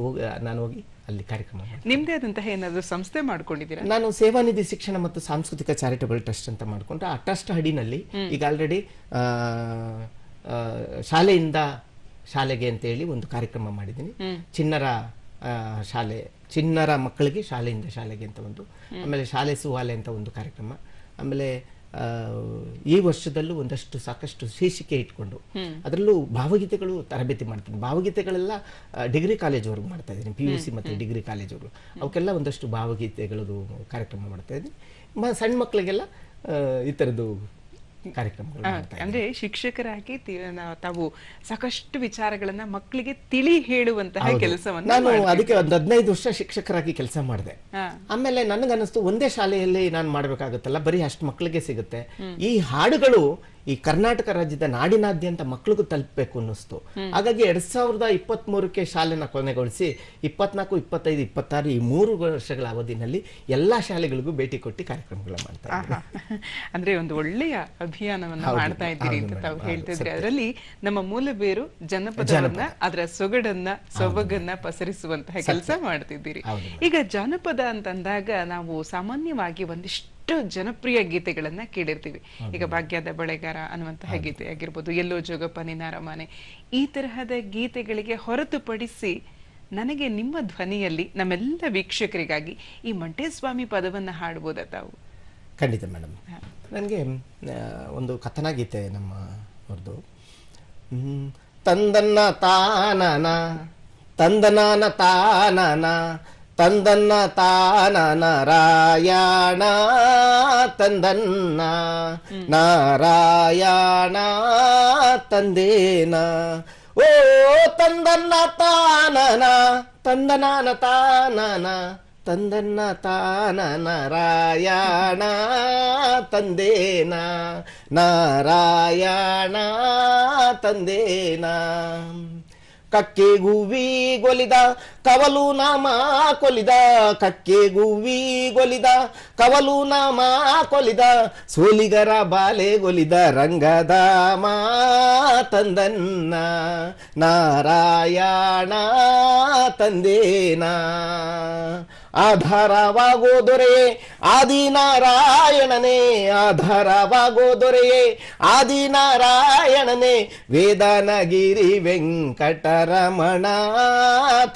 ನಾನು ಹೋಗಿ ಅಲ್ಲಿ ಕಾರ್ಯಕ್ರಮ. ನಿಮ್ದೇ ಆದಂತಹ ಏನಾದ್ರು ಸಂಸ್ಥೆ ಮಾಡ್ಕೊಂಡಿದ್ದೀರಾ? ನಾನು ಸೇವಾನಿಧಿ ಶಿಕ್ಷಣ ಮತ್ತು ಸಾಂಸ್ಕೃತಿಕ ಚಾರಿಟಬಲ್ ಟ್ರಸ್ಟ್ ಅಂತ ಮಾಡ್ಕೊಂಡು ಆ ಟ್ರಸ್ಟ್ ಅಡಿನಲ್ಲಿ ಈಗ ಆಲ್ರೆಡಿ ಶಾಲೆಯಿಂದ ಶಾಲೆಗೆ ಅಂತ ಹೇಳಿ ಒಂದು ಕಾರ್ಯಕ್ರಮ ಮಾಡಿದ್ದೀನಿ. ಚಿನ್ನರ ಶಾಲೆ, ಚಿನ್ನರ ಮಕ್ಕಳಿಗೆ ಶಾಲೆಯಿಂದ ಶಾಲೆಗೆ ಅಂತ ಒಂದು, ಆಮೇಲೆ ಶಾಲೆ ಸುವಾಲೆ ಅಂತ ಒಂದು ಕಾರ್ಯಕ್ರಮ. ಆಮೇಲೆ ಈ ವರ್ಷದಲ್ಲೂ ಒಂದಷ್ಟು ಸಾಕಷ್ಟು ಶೀರ್ಷಿಕೆ ಇಟ್ಕೊಂಡು ಅದರಲ್ಲೂ ಭಾವಗೀತೆಗಳು ತರಬೇತಿ ಮಾಡ್ತೀನಿ. ಭಾವಗೀತೆಗಳೆಲ್ಲ ಡಿಗ್ರಿ ಕಾಲೇಜ್ವರೆಗೂ ಮಾಡ್ತಾ ಇದ್ದೀನಿ, PUC ಮತ್ತು ಡಿಗ್ರಿ ಕಾಲೇಜ್ವರೆಗೂ. ಅವಕ್ಕೆಲ್ಲ ಒಂದಷ್ಟು ಭಾವಗೀತೆಗಳದು ಕಾರ್ಯಕ್ರಮ ಮಾಡ್ತಾ ಇದ್ದೀನಿ. ಸಣ್ಣ ಮಕ್ಕಳಿಗೆಲ್ಲ ಈ ಥರದ್ದು ಕಾರ್ಯಕ್ರಮಗಳು. ಅಂದ್ರೆ ಶಿಕ್ಷಕರಾಗಿ ತಾವು ಸಾಕಷ್ಟು ವಿಚಾರಗಳನ್ನ ಮಕ್ಕಳಿಗೆ ತಿಳಿ ಹೇಳುವಂತಹ ಕೆಲಸವನ್ನು ನಾನು ಅದಕ್ಕೆ ಒಂದು 15 ವರ್ಷ ಶಿಕ್ಷಕರಾಗಿ ಕೆಲಸ ಮಾಡಿದೆ. ಆಮೇಲೆ ನನಗನ್ನಿಸ್ತು ಒಂದೇ ಶಾಲೆಯಲ್ಲಿ ನಾನು ಮಾಡ್ಬೇಕಾಗುತ್ತಲ್ಲ, ಬರೀ ಅಷ್ಟು ಮಕ್ಕಳಿಗೆ ಸಿಗುತ್ತೆ. ಈ ಹಾಡುಗಳು ಈ ಕರ್ನಾಟಕ ರಾಜ್ಯದ ನಾಡಿನಾದ್ಯಂತ ಮಕ್ಕಳಿಗೂ ತಲುಪಬೇಕು ಅನ್ನಿಸ್ತು. ಹಾಗಾಗಿ 2023ಕ್ಕೆ ಶಾಲೆನ ಕೊನೆಗೊಳಿಸಿ 24, 25, 26 ಈ 3 ವರ್ಷಗಳ ಅವಧಿನಲ್ಲಿ ಎಲ್ಲಾ ಶಾಲೆಗಳಿಗೂ ಭೇಟಿ ಕೊಟ್ಟು ಕಾರ್ಯಕ್ರಮಗಳ ಮಾಡ್ತಾ ಇದ್ದೀವಿ. ಅಂದ್ರೆ ಒಂದು ಒಳ್ಳೆಯ ಅಭಿಯಾನವನ್ನ ಮಾಡ್ತಾ ಇದ್ದೀರಿ ಅಂತ ತಾವು ಹೇಳ್ತಿದ್ರೆ. ಅದರಲ್ಲಿ ನಮ್ಮ ಮೂಲ ಬೇರು ಜನಪದವನ್ನ, ಅದರ ಸೊಗಡನ್ನ, ಸೊಬಗನ್ನ ಪಸರಿಸುವಂತಹ ಕೆಲಸ ಮಾಡ್ತಿದ್ದೀರಿ. ಈಗ ಜಾನಪದ ಅಂತಂದಾಗ ನಾವು ಸಾಮಾನ್ಯವಾಗಿ ಒಂದಿಷ್ಟು ಜನಪ್ರಿಯ ಗೀತೆಗಳನ್ನ ಕೇಳಿರ್ತೀವಿ. ಈಗ ಭಾಗ್ಯದ ಬಳೆಗಾರ ಅನ್ನುವಂತಹ ಗೀತೆ ಆಗಿರ್ಬೋದು, ಎಲ್ಲೋ ಜೋಗಪ್ಪ ನಿನಾರಮಾನೆ, ಈ ತರಹದ ಗೀತೆಗಳಿಗೆ ಹೊರತುಪಡಿಸಿ ನನಗೆ ನಿಮ್ಮ ಧ್ವನಿಯಲ್ಲಿ ನಮ್ಮೆಲ್ಲ ವೀಕ್ಷಕರಿಗಾಗಿ ಈ ಮಂಟೇಸ್ವಾಮಿ ಪದವನ್ನ ಹಾಡ್ಬೋದ ತಾವು? ಖಂಡಿತ ಮೇಡಮ್. ನನಗೆ ಒಂದು ಕಥನ ಗೀತೆ ನಮ್ಮ ಅವ್ರದ್ದು. ತಂದನ್ನ ತಾನನ ತಂದನಾನ ತಾನನ ತಂದನ್ನ ತಾನ ನಾರಾಯಣ ತಂದನ್ನ ನಾರಾಯಣ ತಂದೇನ ಓ ತಂದನ್ನ ತಾನನ ತಂದನಾನ ತಾನನ ತಂದನ್ನ ತಾನ ನಾರಾಯಣ ತಂದೇನ ನಾರಾಯಣ ತಂದೇನ ಕಕ್ಕೆ ಗೂವಿ ಗೊಲಿದ ಕವಲು ನಾಮ ಕೊಲಿದ ಕಕ್ಕೆ ಗೂವಿ ಗೊಲಿದ ಕವಲು ನಾಮ ಕೊಲಿದ ಸೋಲಿಗರ ಬಾಲೆ ಗೊಲಿದ ರಂಗಧಾಮ ತಂದನ್ನ ನಾರಾಯಣ ತಂದೇನ ಆಧಾರವಾಗೋ ದೊರೆಯೇ ಆದಿನಾರಾಯಣನೇ ಆಧಾರವಾಗೋ ದೊರೆಯೇ ಆದಿನಾರಾಯಣನೇ ವೇದನಗಿರಿ ವೆಂಕಟರಮಣ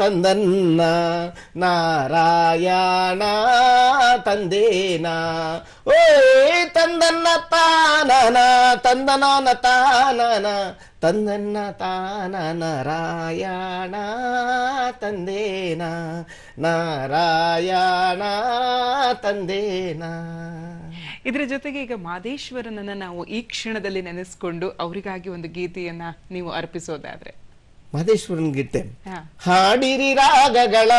ತಂದನ್ನ ನಾರಾಯಣ ತಂದೇನ ಓ ತಂದನ್ನ ತಾನನ ತಂದನಾನ ತಾನನ ತಂದನ್ನ ತಾನ ನಾರಾಯಣ ತಂದೇನ ನಾರಾಯಣ ತಂದೇನ. ಇದರ ಜೊತೆಗೆ ಈಗ ಮಾದೇಶ್ವರನನ್ನ ನಾವು ಈ ಕ್ಷಣದಲ್ಲಿ ನೆನೆಸ್ಕೊಂಡು ಅವರಿಗಾಗಿ ಒಂದು ಗೀತೆಯನ್ನ ನೀವು ಅರ್ಪಿಸೋದಾದ್ರೆ? ಮಾದೇಶ್ವರನ್ ಗೀತೆ. ಹಾಡಿರಿ ರಾಗಗಳ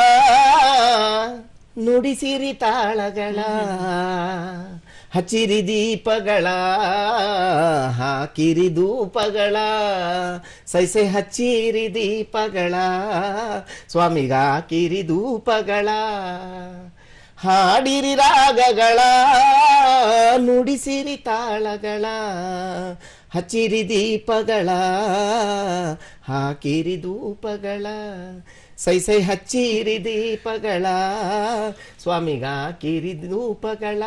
ನುಡಿಸಿರಿ ತಾಳಗಳ ಹಚ್ಚಿರಿ ದೀಪಗಳ ಹಾಕಿರಿ ಧೂಪಗಳ ಸೈಸೆ ಹಚ್ಚಿರಿ ದೀಪಗಳ ಸ್ವಾಮಿಗ ಹಾಕಿರಿ ಧೂಪಗಳ ಹಾಡಿರಿ ರಾಗಗಳ ನುಡಿಸಿರಿ ತಾಳಗಳ ಹಚ್ಚಿರಿ ದೀಪಗಳ ಹಾಕಿರಿ ಧೂಪಗಳ ಸೈ ಹಚ್ಚಿರಿ ದೀಪಗಳ ಸ್ವಾಮಿಗ ಹಾಕಿರಿ ಧೂಪಗಳ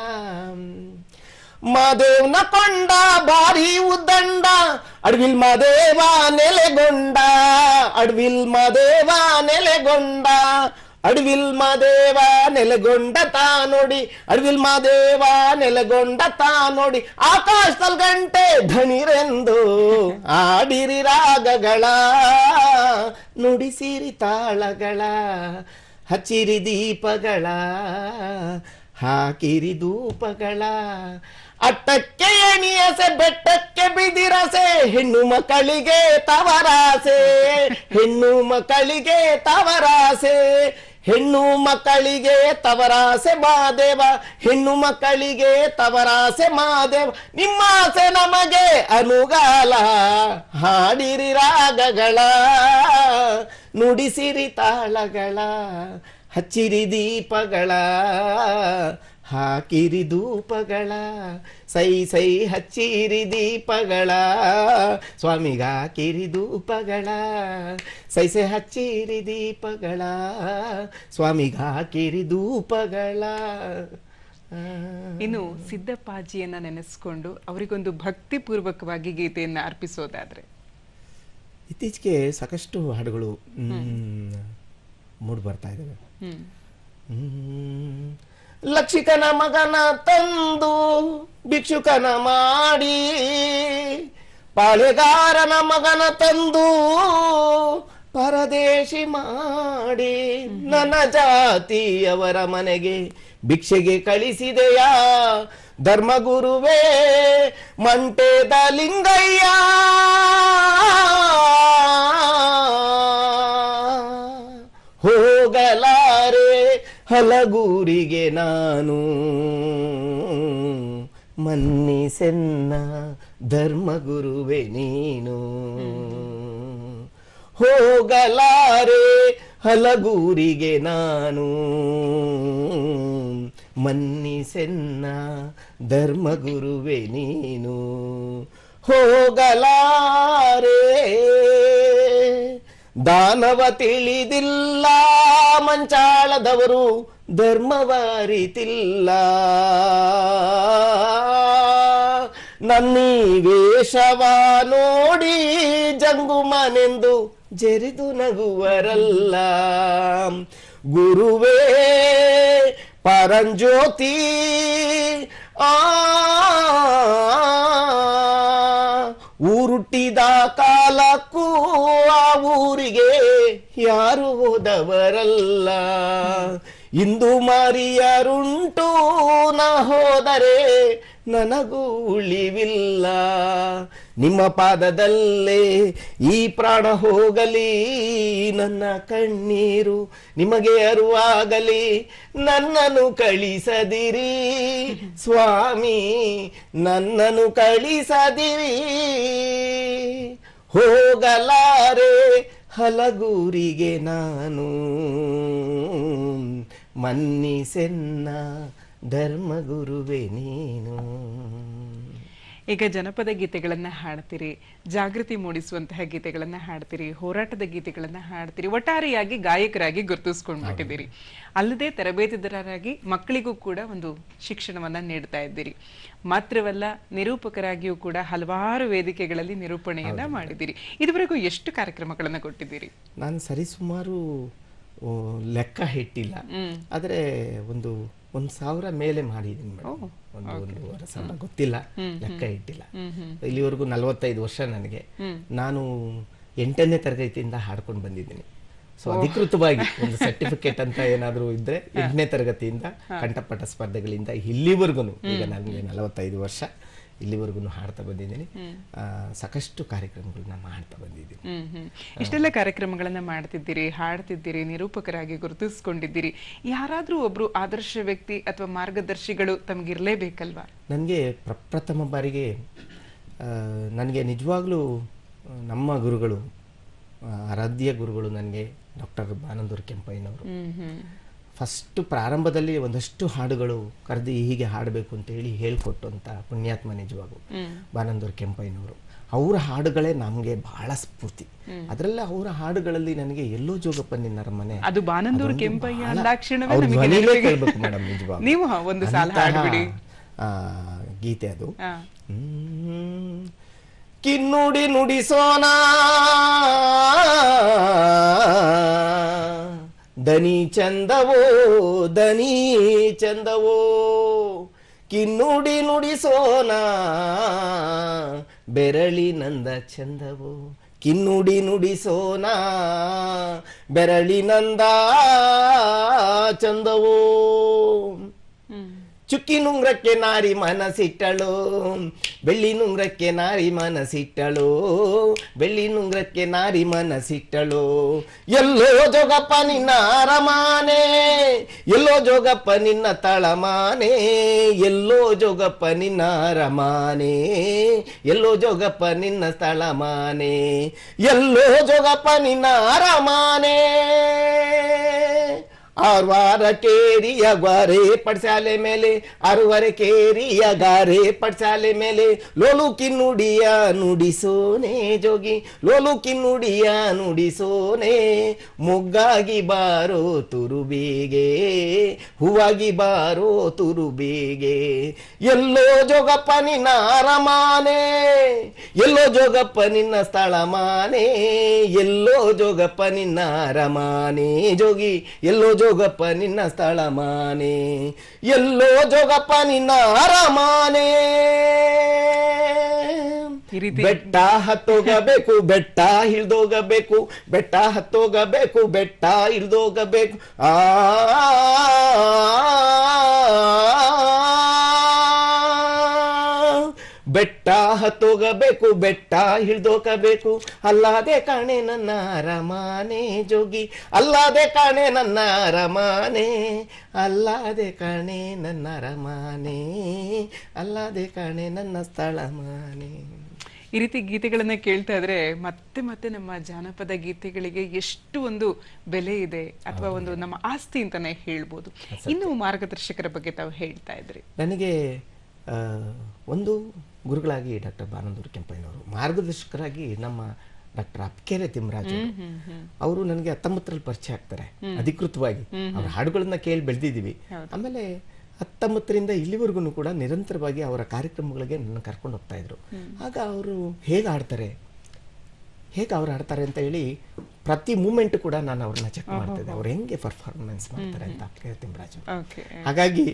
ಮಾದೇವ್ನ ಕೊಂಡ ಬಾರಿ ಉದ್ದಂಡ ಅಡ್ವಿಲ್ ಮಾದೇವ ನೆಲೆಗೊಂಡ ಅಡ್ವಿಲ್ ಮಾದೇವ ನೆಲೆಗೊಂಡ ಅಡ್ವಿಲ್ ಮಾದೇವ ನೆಲೆಗೊಂಡ ತಾ ನೋಡಿ ಅಡ್ವಿಲ್ ಮಾದೇವ ನೆಲೆಗೊಂಡ ತಾ ನೋಡಿ ಆಕಾಶದಲ್ಲಿ ಗಂಟೆ ಧಣಿರೆಂದು ಆಡಿರಿ ರಾಗಗಳ ನುಡಿಸಿರಿ ತಾಳಗಳ ಹಚ್ಚಿರಿ ದೀಪಗಳ ಹಾಕಿರಿ ಧೂಪಗಳ ಅಟ್ಟಕ್ಕೆ ಎಣಿಯಸೆ ಬೆಟ್ಟಕ್ಕೆ ಬಿದಿರಸೆ ಹೆಣ್ಣು ಮಕ್ಕಳಿಗೆ ತವರಾಸೆ ಹೆಣ್ಣು ಮಕ್ಕಳಿಗೆ ತವರಾಸೆ ಹೆಣ್ಣು ಮಕ್ಕಳಿಗೆ ತವರಾಸೆ ಮಾದೇವ ಹೆಣ್ಣು ಮಕ್ಕಳಿಗೆ ತವರಾಸೆ ಮಾದೇವ ನಿಮ್ಮಾಸೆ ನಮಗೆ ಅನುಗಾಲ ಹಾಡಿರಿ ರಾಗಗಳ ನುಡಿಸಿರಿ ತಾಳಗಳ ಹಚ್ಚಿರಿ ದೀಪಗಳ ಹಾಕಿರಿ ಧೂಪಗಳ ಸೈ ಸೈ ಹಚ್ಚಿರಿ ದೀಪಗಳ ಸ್ವಾಮಿಗ ಹಾಕಿರಿ ಧೂಪಗಳ ಸೈ ಸೈ ಹಚ್ಚಿರಿ ದೀಪಗಳ ಸ್ವಾಮಿಗ ಹಾಕಿರಿ ಧೂಪಗಳ. ಇನ್ನು ಸಿದ್ದಪ್ಪಾಜಿಯನ್ನ ನೆನೆಸ್ಕೊಂಡು ಅವರಿಗೊಂದು ಭಕ್ತಿ ಪೂರ್ವಕವಾಗಿ ಗೀತೆಯನ್ನ ಅರ್ಪಿಸೋದಾದ್ರೆ? ಇತ್ತೀಚೆಗೆ ಸಾಕಷ್ಟು ಹಾಡುಗಳು ಮೂಡ್ ಬರ್ತಾ ಇದ್ದಾವೆ. ಲಕ್ಷಿಕನ ಮಗನ ತಂದು ಭಿಕ್ಷುಕನ ಮಾಡಿ ಪಾಳೆಗಾರನ ಮಗನ ತಂದು ಪರದೇಶಿ ಮಾಡಿ ನನ್ನ ಜಾತಿಯವರ ಮನೆಗೆ ಭಿಕ್ಷೆಗೆ ಕಳಿಸಿದೆಯಾ ಧರ್ಮಗುರುವೇ ಮಂಟೇದ ಲಿಂಗಯ್ಯ ಹೋಗಲಾರೆ ಹಲಗೂರಿಗೆ ನಾನು ಮನ್ನಿಸೆನ್ನ ಧರ್ಮಗುರುವೆ ನೀನು. ಹೋಗಲಾರೆ ಹಲಗೂರಿಗೆ ನಾನು, ಮನ್ನಿಸೆನ್ನ ಧರ್ಮಗುರುವೆ ನೀನು. ಹೋಗಲಾರೆ ದಾನವ ತಿಳಿದಿಲ್ಲ ಮಂಚಾಳದವರು, ಧರ್ಮವಾರಿತಿಲ್ಲ. ನನ್ನೀ ವೇಷವ ನೋಡಿ ಜಂಗುಮನೆಂದು ಜರಿದು ನಗುವರಲ್ಲ. ಗುರುವೇ ಪರಂಜ್ಯೋತಿ ಊರುಟ್ಟಿದ ಕಾಲಕ್ಕೂ ಆ ಊರಿಗೆ ಯಾರು ಹೋದವರಲ್ಲ. ಇಂದು ಮಾರಿಯರುಂಟು ನ ಹೋದರೆ ನನಗೂ ಉಳಿವಿಲ್ಲ. ನಿಮ್ಮ ಪಾದದಲ್ಲೇ ಈ ಪ್ರಾಣ ಹೋಗಲಿ, ನನ್ನ ಕಣ್ಣೀರು ನಿಮಗೆ ಅರುವಾಗಲಿ. ನನ್ನನ್ನು ಕಳಿಸದಿರಿ ಸ್ವಾಮಿ, ನನ್ನನ್ನು ಕಳಿಸದಿರಿ. ಹೋಗಲಾರೆ ಹಲಗೂರಿಗೆ ನಾನು, ಮನ್ನಿಸೆನ್ನ ಧರ್ಮಗುರುವೆ ನೀನು. ಈಗ ಜನಪದ ಗೀತೆಗಳನ್ನ ಹಾಡ್ತೀರಿ, ಜಾಗೃತಿ ಮೂಡಿಸುವಂತಹ ಗೀತೆಗಳನ್ನ ಹಾಡ್ತೀರಿ, ಹೋರಾಟದ ಗೀತೆಗಳನ್ನ ಹಾಡ್ತೀರಿ, ಒಟ್ಟಾರೆಯಾಗಿ ಗಾಯಕರಾಗಿ ಗುರುತಿಸ್ಕೊಂಡ್ಬಿಟ್ಟಿದ್ದೀರಿ. ಅಲ್ಲದೆ ತರಬೇತಿದಾರರಾಗಿ ಮಕ್ಕಳಿಗೂ ಕೂಡ ಒಂದು ಶಿಕ್ಷಣವನ್ನ ನೀಡ್ತಾ ಇದ್ದೀರಿ. ಮಾತ್ರವಲ್ಲ, ನಿರೂಪಕರಾಗಿಯೂ ಕೂಡ ಹಲವಾರು ವೇದಿಕೆಗಳಲ್ಲಿ ನಿರೂಪಣೆಯನ್ನ ಮಾಡಿದ್ದೀರಿ. ಇದುವರೆಗೂ ಎಷ್ಟು ಕಾರ್ಯಕ್ರಮಗಳನ್ನ ಕೊಟ್ಟಿದ್ದೀರಿ? ನಾನು ಸರಿಸುಮಾರು ಲೆಕ್ಕ ಇಟ್ಟಿಲ್ಲ, ಆದ್ರೆ ಒಂದು 1,000 ಮೇಲೆ ಮಾಡಿದ್ದೀನಿ ಮೇಡಮ್. ಒಂದು ವರ್ಷ ಗೊತ್ತಿಲ್ಲ, ಲೆಕ್ಕ ಇಟ್ಟಿಲ್ಲ. ಇಲ್ಲಿವರೆಗೂ 45 ವರ್ಷ ನನಗೆ. ನಾನು 8ನೇ ತರಗತಿಯಿಂದ ಹಾಡ್ಕೊಂಡು ಬಂದಿದ್ದೀನಿ. ಸೊ ಅಧಿಕೃತವಾಗಿ ಒಂದು ಸರ್ಟಿಫಿಕೇಟ್ ಅಂತ ಏನಾದ್ರು ಇದ್ರೆ 8ನೇ ತರಗತಿಯಿಂದ ಕಂಠಪಾಠ ಸ್ಪರ್ಧೆಗಳಿಂದ ಇಲ್ಲಿವರೆಗೂ, ಈಗ ನನಗೆ 45 ವರ್ಷ, ಇಲ್ಲಿವರೆಗೂ ಹಾಡ್ತಾ ಬಂದಿದ್ದೀನಿ. ಸಾಕಷ್ಟು ಕಾರ್ಯಕ್ರಮಗಳನ್ನ ಮಾಡ್ತಾ ಬಂದಿದ್ದೀನಿ. ಇಷ್ಟೆಲ್ಲ ಕಾರ್ಯಕ್ರಮಗಳನ್ನ ಮಾಡ್ತಿದ್ದೀರಿ, ಹಾಡ್ತಿದ್ದೀರಿ, ನಿರೂಪಕರಾಗಿ ಗುರುತಿಸ್ಕೊಂಡಿದ್ದೀರಿ. ಯಾರಾದ್ರೂ ಒಬ್ರು ಆದರ್ಶ ವ್ಯಕ್ತಿ ಅಥವಾ ಮಾರ್ಗದರ್ಶಿಗಳು ತಮಗಿರ್ಲೇಬೇಕಲ್ವಾ? ನನಗೆ ಪ್ರಪ್ರಥಮ ಬಾರಿಗೆ ನನಗೆ ನಿಜವಾಗ್ಲೂ ನಮ್ಮ ಗುರುಗಳು, ಆರಾಧ್ಯ ಗುರುಗಳು ನನಗೆ ಡಾಕ್ಟರ್ ಬಾನಂದೂರು ಕೆಂಪಯ್ಯನವರು. ಫಸ್ಟ್ ಪ್ರಾರಂಭದಲ್ಲಿ ಒಂದಷ್ಟು ಹಾಡುಗಳು ಕರೆದು ಹೀಗೆ ಹಾಡಬೇಕು ಅಂತ ಹೇಳಿ ಹೇಳ್ಕೊಟ್ಟಂತ ಪುಣ್ಯಾತ್ಮ ನಿಜವಾಗೂ ಬಾನಂದೂರು ಕೆಂಪಯ್ಯನವರು. ಅವರ ಹಾಡುಗಳೇ ನಮಗೆ ಬಹಳ ಸ್ಫೂರ್ತಿ. ಅದರಲ್ಲೇ ಅವರ ಹಾಡುಗಳಲ್ಲಿ ನನಗೆ ಎಲ್ಲೋ ಜೋಗಪ್ಪ ನಿನ್ನ ಅರಮನೆ, ಅದು ಬಾನಂದೂರು ಕೆಂಪಯ್ಯ ಅಂದಾಕ್ಷಣವೇ ಅವ್ರ ಧ್ವನಿಲೇ ಕೇಳ್ಬೇಕು ಮೇಡಮ್. ನಿಜವಾಗ್ಲೂ ನೀವು ಒಂದು ಸಾಲ ಹಾಡ್ಬಿಡಿ. ಗೀತೆ ಅದು. ಕಿನ್ನುಡಿ ನುಡಿಸೋಣ ದನಿ ಚಂದವೋ, ದನಿ ಚಂದವೋ, ಕಿನ್ನುಡಿ ನುಡಿಸೋಣ ಬೆರಳಿನಂದ ಚಂದವೋ. ಕಿನ್ನುಡಿ ನುಡಿಸೋಣ ಬೆರಳಿನಂದ ಚಂದವೋ. ಚುಕ್ಕಿ ನುಂಗ್ರಕ್ಕೆ ನಾರಿ ಮನಸಿಟ್ಟಳು, ಬೆಳ್ಳಿ ನುಂಗ್ರಕ್ಕೆ ನಾರಿ ಮನಸಿಟ್ಟಳು, ಬೆಳ್ಳಿ ನುಂಗ್ರಕ್ಕೆ ನಾರಿ ಮನಸಿಟ್ಟಳು. ಎಲ್ಲೋ ಜೋಗಪ್ಪ ನಿನ್ನ ಅರಮಾನೆ, ಎಲ್ಲೋ ಜೋಗಪ್ಪ ನಿನ್ನ ತಳಮಾನೆ, ಎಲ್ಲೋ ಜೋಗಪ್ಪ ನಿನ್ನ ಅರಮಾನೆ, ಎಲ್ಲೋ ಜೋಗಪ್ಪ ನಿನ್ನ ಸ್ಥಳಮಾನೆ, ಎಲ್ಲೋ ಜೋಗಪ್ಪ ನಿನ್ನ ಅರಮಾನೆ. ಆರ್ವಾರ ಕೇರಿಯ ಗ್ವಾರೆ ಪಡ್ಸಾಲೆ ಮೇಲೆ, ಆರುವರೆ ಕೇರಿಯ ಗಾರೆ ಪಡ್ಸಾಲೆ ಮೇಲೆ, ಲೋಲು ಕಿನ್ನುಡಿಯ ನುಡಿಸೋನೆ ಜೋಗಿ, ಲೋಲು ಕಿನ್ನುಡಿಯ ನುಡಿಸೋನೆ. ಮೊಗ್ಗಾಗಿ ಬಾರೋ ತುರುಬಿಗೆ, ಹೂವಾಗಿ ಬಾರೋ ತುರುಬಿಗೆ. ಎಲ್ಲೋ ಜೋಗಪ್ಪ ನಿನ್ನ ಅರಮಾನೆ, ಎಲ್ಲೋ ಜೋಗಪ್ಪ ನಿನ್ನ ಸ್ಥಳಮಾನೆ, ಎಲ್ಲೋ ಜೋಗಪ್ಪ ನಿನ್ನ ಅರಮಾನೆ ಜೋಗಿ, ಎಲ್ಲೋ ಜೋಗಪ್ಪ ನಿನ್ನ ಸ್ಥಳಮಾನೆ, ಎಲ್ಲೋ ಜೋಗಪ್ಪ ನಿನ್ನ ಅರಮಾನೆ. ಬೆಟ್ಟ ಹತ್ತೋಗಬೇಕು, ಬೆಟ್ಟ ಹಿಡ್ದೋಗಬೇಕು, ಬೆಟ್ಟ ಹತ್ತೋಗಬೇಕು, ಬೆಟ್ಟ ಹಿಡ್ದೋಗಬೇಕು. ಬೆಟ್ಟ ಹತ್ತೋಗಬೇಕು, ಬೆಟ್ಟ ಹಿಡ್ದೋಕಬೇಕು, ಅಲ್ಲಾದೆ ಕಾಣೆ ನನ್ನ ಅರಮಾನೆ ಜೋಗಿ, ಅಲ್ಲಾದೆ ಕಾಣೆ ನನ್ನ ಅರಮಾನೆ, ಅಲ್ಲಾದೆ ಕಾಣೆ ನನ್ನ ಅರಮಾನೆ, ಅಲ್ಲಾದೆ ಕಾಣೆ ನನ್ನ ಸ್ಥಳಮಾನೆ. ಈ ರೀತಿ ಗೀತೆಗಳನ್ನ ಕೇಳ್ತಾ ಇದ್ರೆ ಮತ್ತೆ ಮತ್ತೆ ನಮ್ಮ ಜಾನಪದ ಗೀತೆಗಳಿಗೆ ಎಷ್ಟು ಒಂದು ಬೆಲೆ ಇದೆ, ಅಥವಾ ಒಂದು ನಮ್ಮ ಆಸ್ತಿ ಅಂತಾನೆ ಹೇಳ್ಬೋದು. ಇನ್ನು ಮಾರ್ಗದರ್ಶಕರ ಬಗ್ಗೆ ತಾವು ಹೇಳ್ತಾ ಇದ್ರಿ. ನನಗೆ ಒಂದು ಗುರುಗಳಾಗಿ ಡಾಕ್ಟರ್ ಬಾನಂದೂರು ಕೆಂಪಯ್ಯನವರು, ಮಾರ್ಗದರ್ಶಕರಾಗಿ ನಮ್ಮ ಡಾಕ್ಟರ್ ಅಪ್ಕೆರೆ ತಿಮ್ಮರಾಜ್ ಅವರು ನನಗೆ 19ರಲ್ಲಿ ಪರಿಚಯ ಆಗ್ತಾರೆ ಅಧಿಕೃತವಾಗಿ. ಅವ್ರ ಹಾಡುಗಳನ್ನ ಕೇಳಿ ಬೆಳೆದಿದ್ದೀವಿ. ಆಮೇಲೆ 19ರಿಂದ ಇಲ್ಲಿವರೆಗೂ ಕೂಡ ನಿರಂತರವಾಗಿ ಅವರ ಕಾರ್ಯಕ್ರಮಗಳಿಗೆ ನನ್ನ ಕರ್ಕೊಂಡು ಹೋಗ್ತಾ ಇದ್ರು. ಆಗ ಅವರು ಹೇಗೆ ಆಡ್ತಾರೆ ಅಂತ ಹೇಳಿ ಪ್ರತಿ ಮೂಮೆಂಟ್ ಕೂಡ ನಾನು ಅವ್ರನ್ನ ಚೆಕ್ ಮಾಡ್ತಾ ಇದ್ದೆ, ಅವ್ರು ಹೆಂಗೆ ಪರ್ಫಾರ್ಮೆನ್ಸ್ ಮಾಡ್ತಾರೆ ಅಂತ ಅಪ್ಕೆರೆ ತಿಮ್ಮರಾಜು. ಹಾಗಾಗಿ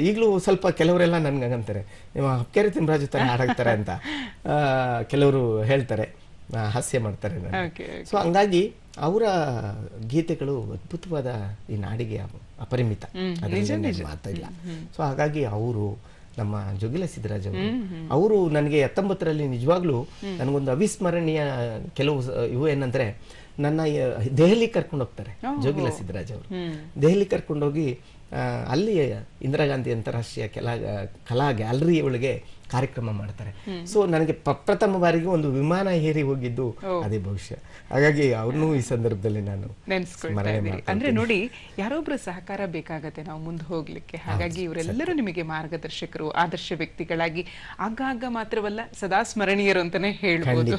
ಈಗಲೂ ಸ್ವಲ್ಪ ಕೆಲವರೆಲ್ಲ ನನ್ಗೆ ಅಂತಾರೆ, ನೀವು ಅಪ್ಕೆರೆ ತಿಮ್ಮರಾಜು ತರ ಹಾಡಾಗ್ತಾರೆ ಅಂತ ಕೆಲವರು ಹೇಳ್ತಾರೆ, ಹಾಸ್ಯ ಮಾಡ್ತಾರೆ. ಸೊ ಹಂಗಾಗಿ ಅವರ ಗೀತೆಗಳು ಅದ್ಭುತವಾದ ಈ ನಾಡಿಗೆ ಅಪರಿಮಿತ, ಮಾತಿಲ್ಲ. ಸೊ ಹಾಗಾಗಿ ಅವರು ನಮ್ಮ ಜೋಗಿಲ ಸಿದ್ದರಾಜ್ ಅವರು ನನಗೆ 19ರಲ್ಲಿ ನಿಜವಾಗ್ಲೂ ನನಗೊಂದು ಅವಿಸ್ಮರಣೀಯ ಕೆಲವು ಇವು ಏನಂದ್ರೆ, ನನ್ನ ದೆಹಲಿ ಕರ್ಕೊಂಡು ಹೋಗ್ತಾರೆ ಜೋಗಿಲ ಸಿದ್ದರಾಜ್ ಅವರು. ದೆಹಲಿ ಕರ್ಕೊಂಡೋಗಿ ಅಲ್ಲಿ ಇಂದಿರಾ ಗಾಂಧಿ ಅಂತಾರಾಷ್ಟ್ರೀಯ ಕಲಾ ಗ್ಯಾಲರಿ ಒಳಗೆ ಕಾರ್ಯಕ್ರಮ ಮಾಡ್ತಾರೆ. ಸೊ ನನಗೆ ಪ್ರಥಮ ಬಾರಿಗೆ ಒಂದು ವಿಮಾನ ಏರಿ ಹೋಗಿದ್ದು ಅದೇ ಭವಿಷ್ಯ. ಹಾಗಾಗಿ ಅವ್ರನ್ನೂ ಈ ಸಂದರ್ಭದಲ್ಲಿ ನಾನು ನೆನ್ಸ್ಕೊಳ್ತಾ ಇದ್ದೀನಿ. ಅಂದ್ರೆ ನೋಡಿ, ಯಾರೊಬ್ರು ಸಹಕಾರ ಬೇಕಾಗತ್ತೆ ನಾವು ಮುಂದೆ ಹೋಗ್ಲಿಕ್ಕೆ. ಹಾಗಾಗಿ ಇವರೆಲ್ಲರೂ ನಿಮಗೆ ಮಾರ್ಗದರ್ಶಕರು, ಆದರ್ಶ ವ್ಯಕ್ತಿಗಳಾಗಿ ಆಗಾಗ ಮಾತ್ರವಲ್ಲ ಸದಾ ಸ್ಮರಣೀಯರು ಅಂತಾನೆ ಹೇಳ್ಬೋದು.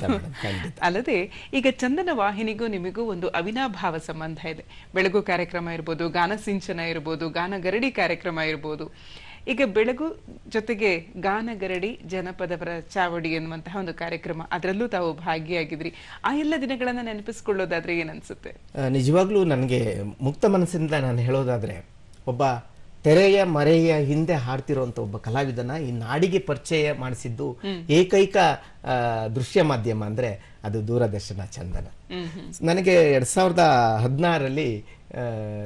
ಅಲ್ಲದೆ ಈಗ ಚಂದನ ವಾಹಿನಿಗೂ ನಿಮಗೂ ಒಂದು ಅವಿನಾಭಾವ ಸಂಬಂಧ ಇದೆ. ಬೆಳಗು ಕಾರ್ಯಕ್ರಮ ಇರ್ಬೋದು, ಗಾನ ಸಿಂಚನ ಇರ್ಬೋದು, ಗಾನಗರಡಿ ಕಾರ್ಯಕ್ರಮ ಇರ್ಬೋದು. ಈಗ ಬೆಳಗು ಜೊತೆಗೆ ಗಾನಗರಡಿ ಜನಪದವರ ಚಾವಡಿ ಎನ್ನುವಂತಹ ಒಂದು ಕಾರ್ಯಕ್ರಮ, ಅದರಲ್ಲೂ ತಾವು ಭಾಗಿಯಾಗಿದ್ರಿ. ಆ ಎಲ್ಲ ದಿನಗಳನ್ನ ನೆನಪಿಸ್ಕೊಳ್ಳೋದಾದ್ರೆ ಏನನ್ಸುತ್ತೆ? ನಿಜವಾಗ್ಲೂ ನನಗೆ ಮುಕ್ತ ಮನಸ್ಸಿಂದ ನಾನು ಹೇಳೋದಾದ್ರೆ, ಒಬ್ಬ ತೆರೆಯ ಮರೆಯ ಹಿಂದೆ ಹಾಡ್ತಿರುವಂತ ಒಬ್ಬ ಕಲಾವಿದನ ಈ ನಾಡಿಗೆ ಪರಿಚಯ ಮಾಡಿಸಿದ್ದು ಏಕೈಕ ದೃಶ್ಯ ಮಾಧ್ಯಮ ಅಂದ್ರೆ ಅದು ದೂರದರ್ಶನ ಚಂದನ. ನನಗೆ 2016ರಲ್ಲಿ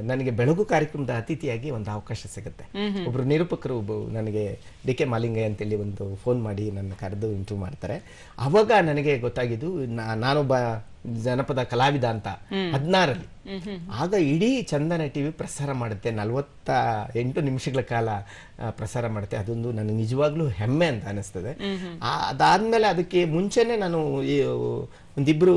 ನನಗೆ ಬೆಳಗು ಕಾರ್ಯಕ್ರಮದ ಅತಿಥಿಯಾಗಿ ಒಂದು ಅವಕಾಶ ಸಿಗುತ್ತೆ. ಒಬ್ರು ನಿರೂಪಕರು ನನಗೆ ಡಿ.ಕೆ. ಮಾಲಿಂಗಯ್ಯ ಅಂತೇಳಿ ಒಂದು ಫೋನ್ ಮಾಡಿ ನನ್ನ ಕರೆದು ಇಂಟರ್ವ್ಯೂ ಮಾಡ್ತಾರೆ. ಅವಾಗ ನನಗೆ ಗೊತ್ತಾಗಿದ್ದು ನಾನೊಬ್ಬ ಜನಪದ ಕಲಾವಿದ ಅಂತ 16ರಲ್ಲಿ. ಆಗ ಇಡೀ ಚಂದನ ಟಿವಿ ಪ್ರಸಾರ ಮಾಡುತ್ತೆ, 48 ನಿಮಿಷಗಳ ಕಾಲ ಪ್ರಸಾರ ಮಾಡುತ್ತೆ. ಅದೊಂದು ನನಗೆ ನಿಜವಾಗ್ಲೂ ಹೆಮ್ಮೆ ಅಂತ ಅನಿಸ್ತದೆ. ಅದಾದ್ಮೇಲೆ ಅದಕ್ಕೆ ಮುಂಚೆನೆ ನಾನು ಒಂದಿಬ್ರು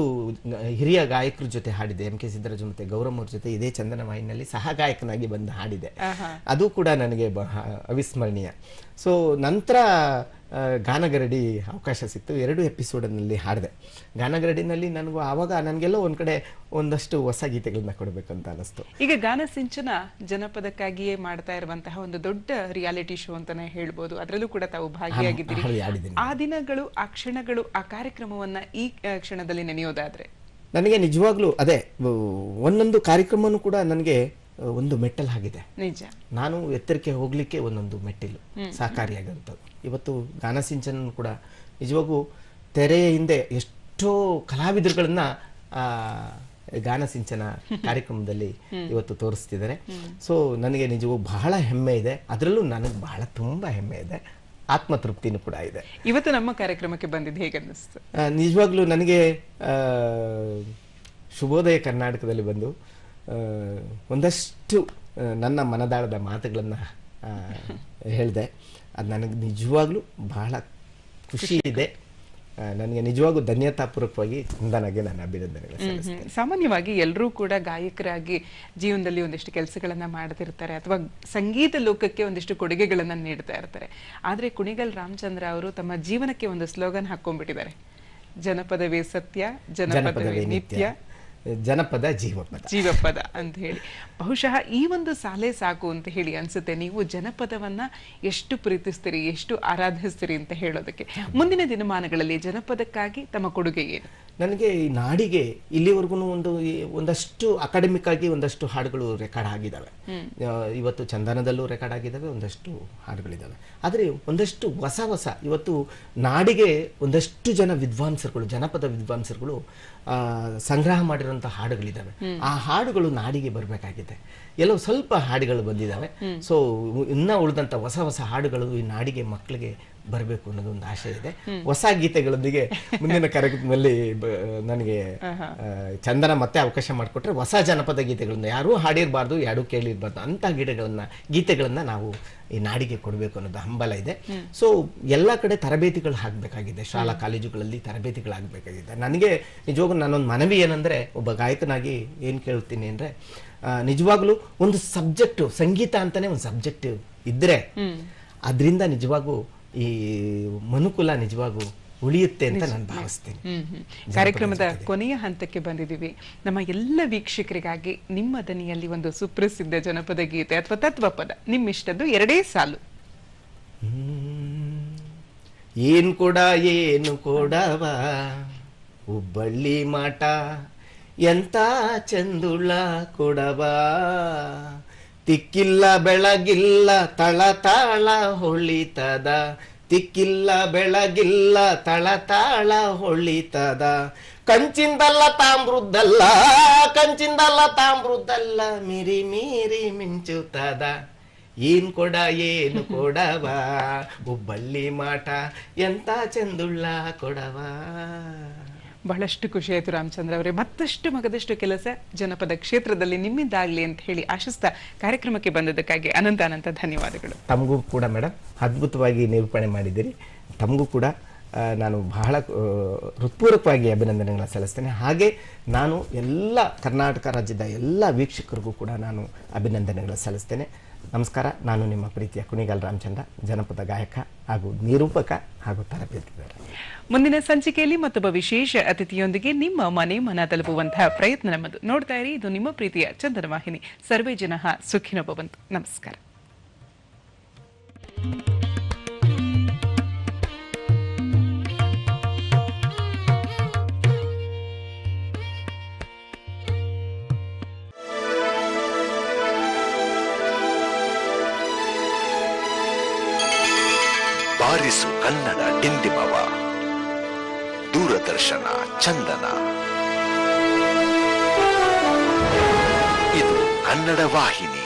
ಹಿರಿಯ ಗಾಯಕರ ಜೊತೆ ಹಾಡಿದೆ, ಎಂ ಕೆ ಸಿದ್ದರಾಜು ಮತ್ತೆ ಗೌರಮ್ಮ ಅವ್ರ ಜೊತೆ ಇದೇ ಚಂದನ ವಾಹಿನಿಯಲ್ಲಿ ಸಹ ಗಾಯಕನಾಗಿ ಬಂದು ಹಾಡಿದೆ. ಅದು ಕೂಡ ನನಗೆ ಅವಿಸ್ಮರಣೀಯ. ಸೊ ನಂತರ ಗಾನಗರಡಿ ಅವಕಾಶ ಸಿಕ್ತು, 2 ಎಪಿಸೋಡ್ನಲ್ಲಿ ಹಾಡಿದೆ. ಗಾನಗರಡಿನಲ್ಲಿ ಆವಾಗ ನನಗೆಲ್ಲೋ ಒಂದ್ ಕಡೆ ಒಂದಷ್ಟು ಹೊಸ ಗೀತೆಗಳನ್ನ ಕೊಡಬೇಕಂತ ಅನಿಸ್ತು. ಈಗ ಗಾನ ಸಿಂಚನ ಜನಪದಕ್ಕಾಗಿಯೇ ಮಾಡ್ತಾ ಇರುವಂತಹ ಒಂದು ದೊಡ್ಡ ರಿಯಾಲಿಟಿ ಶೋ ಅಂತಾನೆ ಹೇಳ್ಬೋದು. ಅದರಲ್ಲೂ ಕೂಡ ತಾವು ಭಾಗಿಯಾಗಿದ್ದೀರಿ. ಆ ದಿನಗಳು, ಆ ಕ್ಷಣಗಳು, ಆ ಕಾರ್ಯಕ್ರಮವನ್ನ ಈ ಕ್ಷಣದಲ್ಲಿ ನೆನೆಯೋದಾದ್ರೆ ನನಗೆ ನಿಜವಾಗ್ಲೂ ಅದೇ ಒಂದೊಂದು ಕಾರ್ಯಕ್ರಮನೂ ಕೂಡ ನನಗೆ ಒಂದು ಮೆಟ್ಟಲ್ ಆಗಿದೆ. ನಿಜ, ನಾನು ಎತ್ತರಕ್ಕೆ ಹೋಗ್ಲಿಕ್ಕೆ ಒಂದೊಂದು ಮೆಟ್ಟಿಲು ಸಹಕಾರಿಯಾಗಿರುತ್ತದೆ. ಇವತ್ತು ಗಾನ ಸಿಂಚನ ಕೂಡ ನಿಜವಾಗೂ ತೆರೆಯ ಹಿಂದೆ ಎಷ್ಟೋ ಕಲಾವಿದರುಗಳನ್ನ ಗಾನ ಸಿಂಚನ ಕಾರ್ಯಕ್ರಮದಲ್ಲಿ ಇವತ್ತು ತೋರಿಸ್ತಿದ್ದಾರೆ. ಸೊ ನನಗೆ ನಿಜವೂ ಬಹಳ ಹೆಮ್ಮೆ ಇದೆ. ಅದರಲ್ಲೂ ನನಗೆ ಬಹಳ ತುಂಬಾ ಹೆಮ್ಮೆ ಇದೆ, ಆತ್ಮತೃಪ್ತಿನೂ ಕೂಡ ಇದೆ. ಇವತ್ತು ನಮ್ಮ ಕಾರ್ಯಕ್ರಮಕ್ಕೆ ಬಂದಿದ್ದು ಹೇಗೆ ಅನ್ನಿಸ್ತು? ನಿಜವಾಗ್ಲೂ ನನಗೆ ಶುಭೋದಯ ಕರ್ನಾಟಕದಲ್ಲಿ ಬಂದು ಒಂದಷ್ಟು ನನ್ನ ಮನದಾಳದ ಮಾತುಗಳನ್ನು ಹೇಳಿದೆ. ಅದು ನನಗೆ ನಿಜವಾಗ್ಲೂ ಬಹಳ ಖುಷಿ ಇದೆ. ನನಗೆ ನಿಜವಾಗೂ ಧನ್ಯತಾಪೂರ್ವಕವಾಗಿ ಚಂದನಗೆ ನಾನು ಅಭಿನಂದನೆಗಳು ಸಲ್ಲಿಸ್ತೇನೆ. ಸಾಮಾನ್ಯವಾಗಿ ಎಲ್ಲರೂ ಕೂಡ ಗಾಯಕರಾಗಿ ಜೀವನದಲ್ಲಿ ಒಂದಿಷ್ಟು ಕೆಲಸಗಳನ್ನ ಮಾಡ್ತಿರ್ತಾರೆ, ಅಥವಾ ಸಂಗೀತ ಲೋಕಕ್ಕೆ ಒಂದಿಷ್ಟು ಕೊಡುಗೆಗಳನ್ನ ನೀಡ್ತಾ ಇರ್ತಾರೆ. ಆದ್ರೆ ಕುಣಿಗಲ್ ರಾಮಚಂದ್ರ ಅವರು ತಮ್ಮ ಜೀವನಕ್ಕೆ ಒಂದು ಸ್ಲೋಗನ್ ಹಾಕೊಂಡ್ಬಿಟ್ಟಿದ್ದಾರೆ, ಜನಪದವೇ ಸತ್ಯ, ಜನಪದವೇ ನಿತ್ಯ, ಜನಪದ ಜೀವಪದ ಅಂತ ಹೇಳಿ. ಬಹುಶಃ ಈ ಒಂದು ಸಾಲೆ ಸಾಕು ಅಂತ ಹೇಳಿ ಅನ್ಸುತ್ತೆ. ನೀವು ಜನಪದವನ್ನ ಎಷ್ಟು ಪ್ರೀತಿಸ್ತೀರಿ, ಎಷ್ಟು ಆರಾಧಿಸ್ತೀರಿ ಅಂತ ಹೇಳೋದಕ್ಕೆ. ಮುಂದಿನ ದಿನಮಾನಗಳಲ್ಲಿ ಜನಪದಕ್ಕಾಗಿ ತಮ್ಮ ಕೊಡುಗೆ ಏನು? ನನಗೆ ಈ ನಾಡಿಗೆ ಇಲ್ಲಿವರೆಗೂ ಒಂದಷ್ಟು ಅಕಾಡೆಮಿಕ್ ಆಗಿ ಒಂದಷ್ಟು ಹಾಡುಗಳು ರೆಕಾರ್ಡ್ ಆಗಿದ್ದಾವೆ. ಇವತ್ತು ಚಂದನದಲ್ಲೂ ರೆಕಾರ್ಡ್ ಆಗಿದ್ದಾವೆ, ಒಂದಷ್ಟು ಹಾಡುಗಳಿದ್ದಾವೆ. ಆದರೆ ಒಂದಷ್ಟು ಹೊಸ ಇವತ್ತು ನಾಡಿಗೆ ಒಂದಷ್ಟು ಜನ ವಿದ್ವಾಂಸರುಗಳು, ಜನಪದ ವಿದ್ವಾಂಸರುಗಳು ಸಂಗ್ರಹ ಮಾಡಿರುವಂಥ ಹಾಡುಗಳಿದ್ದಾವೆ. ಆ ಹಾಡುಗಳು ನಾಡಿಗೆ ಬರಬೇಕಾಗಿದೆ. ಎಲ್ಲೋ ಸ್ವಲ್ಪ ಹಾಡುಗಳು ಬಂದಿದ್ದಾವೆ. ಸೊ ಇನ್ನ ಉಳಿದಂಥ ಹೊಸ ಹಾಡುಗಳು ಈ ನಾಡಿಗೆ, ಮಕ್ಕಳಿಗೆ ಬರಬೇಕು ಅನ್ನೋದು ಒಂದು ಆಶೆ ಇದೆ. ಹೊಸ ಗೀತೆಗಳೊಂದಿಗೆ ಮುಂದಿನ ಕಾರ್ಯಕ್ರಮದಲ್ಲಿ ನನಗೆ ಚಂದನ ಮತ್ತೆ ಅವಕಾಶ ಮಾಡಿಕೊಟ್ರೆ ಹೊಸ ಜನಪದ ಗೀತೆಗಳನ್ನ ಯಾರೂ ಹಾಡಿರಬಾರ್ದು, ಯಾರೂ ಕೇಳಿರಬಾರ್ದು ಅಂತ ಗೀತೆಗಳನ್ನ ನಾವು ಈ ನಾಡಿಗೆ ಕೊಡಬೇಕು ಅನ್ನೋದು ಹಂಬಲ ಇದೆ. ಸೊ ಎಲ್ಲ ಕಡೆ ತರಬೇತಿಗಳು ಹಾಕಬೇಕಾಗಿದೆ, ಶಾಲಾ ಕಾಲೇಜುಗಳಲ್ಲಿ ತರಬೇತಿಗಳಾಗಬೇಕಾಗಿದೆ. ನನಗೆ ನಿಜವಾಗ್ಲೂ ನಾನೊಂದು ಮನವಿ ಏನಂದ್ರೆ, ಒಬ್ಬ ಗಾಯಕನಾಗಿ ಏನು ಕೇಳ್ತೀನಿ ಅಂದ್ರೆ, ನಿಜವಾಗ್ಲೂ ಒಂದು ಸಬ್ಜೆಕ್ಟ್, ಸಂಗೀತ ಅಂತಾನೆ ಒಂದು ಸಬ್ಜೆಕ್ಟ್ ಇದ್ರೆ ಅದರಿಂದ ನಿಜವಾಗೂ ಈ ಮನುಕುಲ ನಿಜವಾಗೂ ಉಳಿಯುತ್ತೆ ಅಂತ ನಾನು ಭಾವಿಸ್ತೀನಿ. ಕಾರ್ಯಕ್ರಮದ ಕೊನೆಯ ಹಂತಕ್ಕೆ ಬಂದಿದ್ದೀವಿ. ನಮ್ಮ ಎಲ್ಲ ವೀಕ್ಷಕರಿಗಾಗಿ ನಿಮ್ಮ ದನಿಯಲ್ಲಿ ಒಂದು ಸುಪ್ರಸಿದ್ಧ ಜನಪದ ಗೀತೆ ಅಥವಾ ತತ್ವಪದ ನಿಮ್ಮಿಷ್ಟದ್ದು 2 ಸಾಲು. ಏನು ಕೊಡವ ಹುಬ್ಬಳ್ಳಿ ಮಾಟ, ಎಂತ ಚಂದುಳ ಕೊಡವ, ತಿಕ್ಕಿಲ್ಲ ಬೆಳಗಿಲ್ಲ ತಳತಾಳ ಹೊಳಿತದ, ತಿಕ್ಕಿಲ್ಲ ಬೆಳಗಿಲ್ಲ ತಳತಾಳ ಹೊಳಿತದ, ಕಂಚಿಂದಲ್ಲ ತಾಮ್ರದ್ದಲ್ಲ, ಕಂಚಿಂದಲ್ಲ ತಾಮ್ರದ್ದಲ್ಲ, ಮೀರಿ ಮೀರಿ ಮಿಂಚುತ್ತದ, ಏನು ಕೊಡವ ಹುಬ್ಬಳ್ಳಿ ಮಾಟ, ಎಂತ ಚಂದುಳ್ಳ ಕೊಡವ. ಬಹಳಷ್ಟು ಖುಷಿ ಆಯ್ತು ರಾಮಚಂದ್ರ ಅವರೇ. ಮತ್ತಷ್ಟು ಮಗದಷ್ಟು ಕೆಲಸ ಜನಪದ ಕ್ಷೇತ್ರದಲ್ಲಿ ನಿಮ್ಮಿಂದಾಗ್ಲಿ ಅಂತ ಹೇಳಿ ಆಶಿಸ್ತಾ ಕಾರ್ಯಕ್ರಮಕ್ಕೆ ಬಂದದಕ್ಕಾಗಿ ಅನಂತ ಧನ್ಯವಾದಗಳು. ತಮಗೂ ಕೂಡ ಮೇಡಮ್ ಅದ್ಭುತವಾಗಿ ನಿರೂಪಣೆ ಮಾಡಿದ್ದೀರಿ. ತಮಗೂ ಕೂಡ ನಾನು ಬಹಳ ಹೃತ್ಪೂರ್ವಕವಾಗಿ ಅಭಿನಂದನೆಗಳನ್ನ ಸಲ್ಲಿಸ್ತೇನೆ. ಹಾಗೆ ನಾನು ಎಲ್ಲ ಕರ್ನಾಟಕ ರಾಜ್ಯದ ಎಲ್ಲ ವೀಕ್ಷಕರಿಗೂ ಕೂಡ ನಾನು ಅಭಿನಂದನೆಗಳನ್ನ ಸಲ್ಲಿಸ್ತೇನೆ. ನಮಸ್ಕಾರ. ನಾನು ನಿಮ್ಮ ಪ್ರೀತಿಯ ಕುಣಿಗಲ್ ರಾಮಚಂದ್ರ, ಜನಪದ ಗಾಯಕ ಹಾಗೂ ನಿರೂಪಕ ಹಾಗೂ ತರಬೇತಿದಾರ. ಮುಂದಿನ ಸಂಚಿಕೆಯಲ್ಲಿ ಮತ್ತೊಬ್ಬ ವಿಶೇಷ ಅತಿಥಿಯೊಂದಿಗೆ ನಿಮ್ಮ ಮನ ತಲುಪುವಂತಹ ಪ್ರಯತ್ನ ನಮ್ಮದು. ನೋಡ್ತಾ ಇರಿ, ಇದು ನಿಮ್ಮ ಪ್ರೀತಿಯ ಚಂದನ ವಾಹಿನಿ. ಸರ್ವೇ ಜನಃ ಸುಖಿನೋ ಭವಂತು. ನಮಸ್ಕಾರ. ಬಾರಿಸು ಕನ್ನಡ ಡಿಂಡಿಮವ, ದೂರದರ್ಶನ ಚಂದನ. ಇದು ಕನ್ನಡ ವಾಹಿನಿ.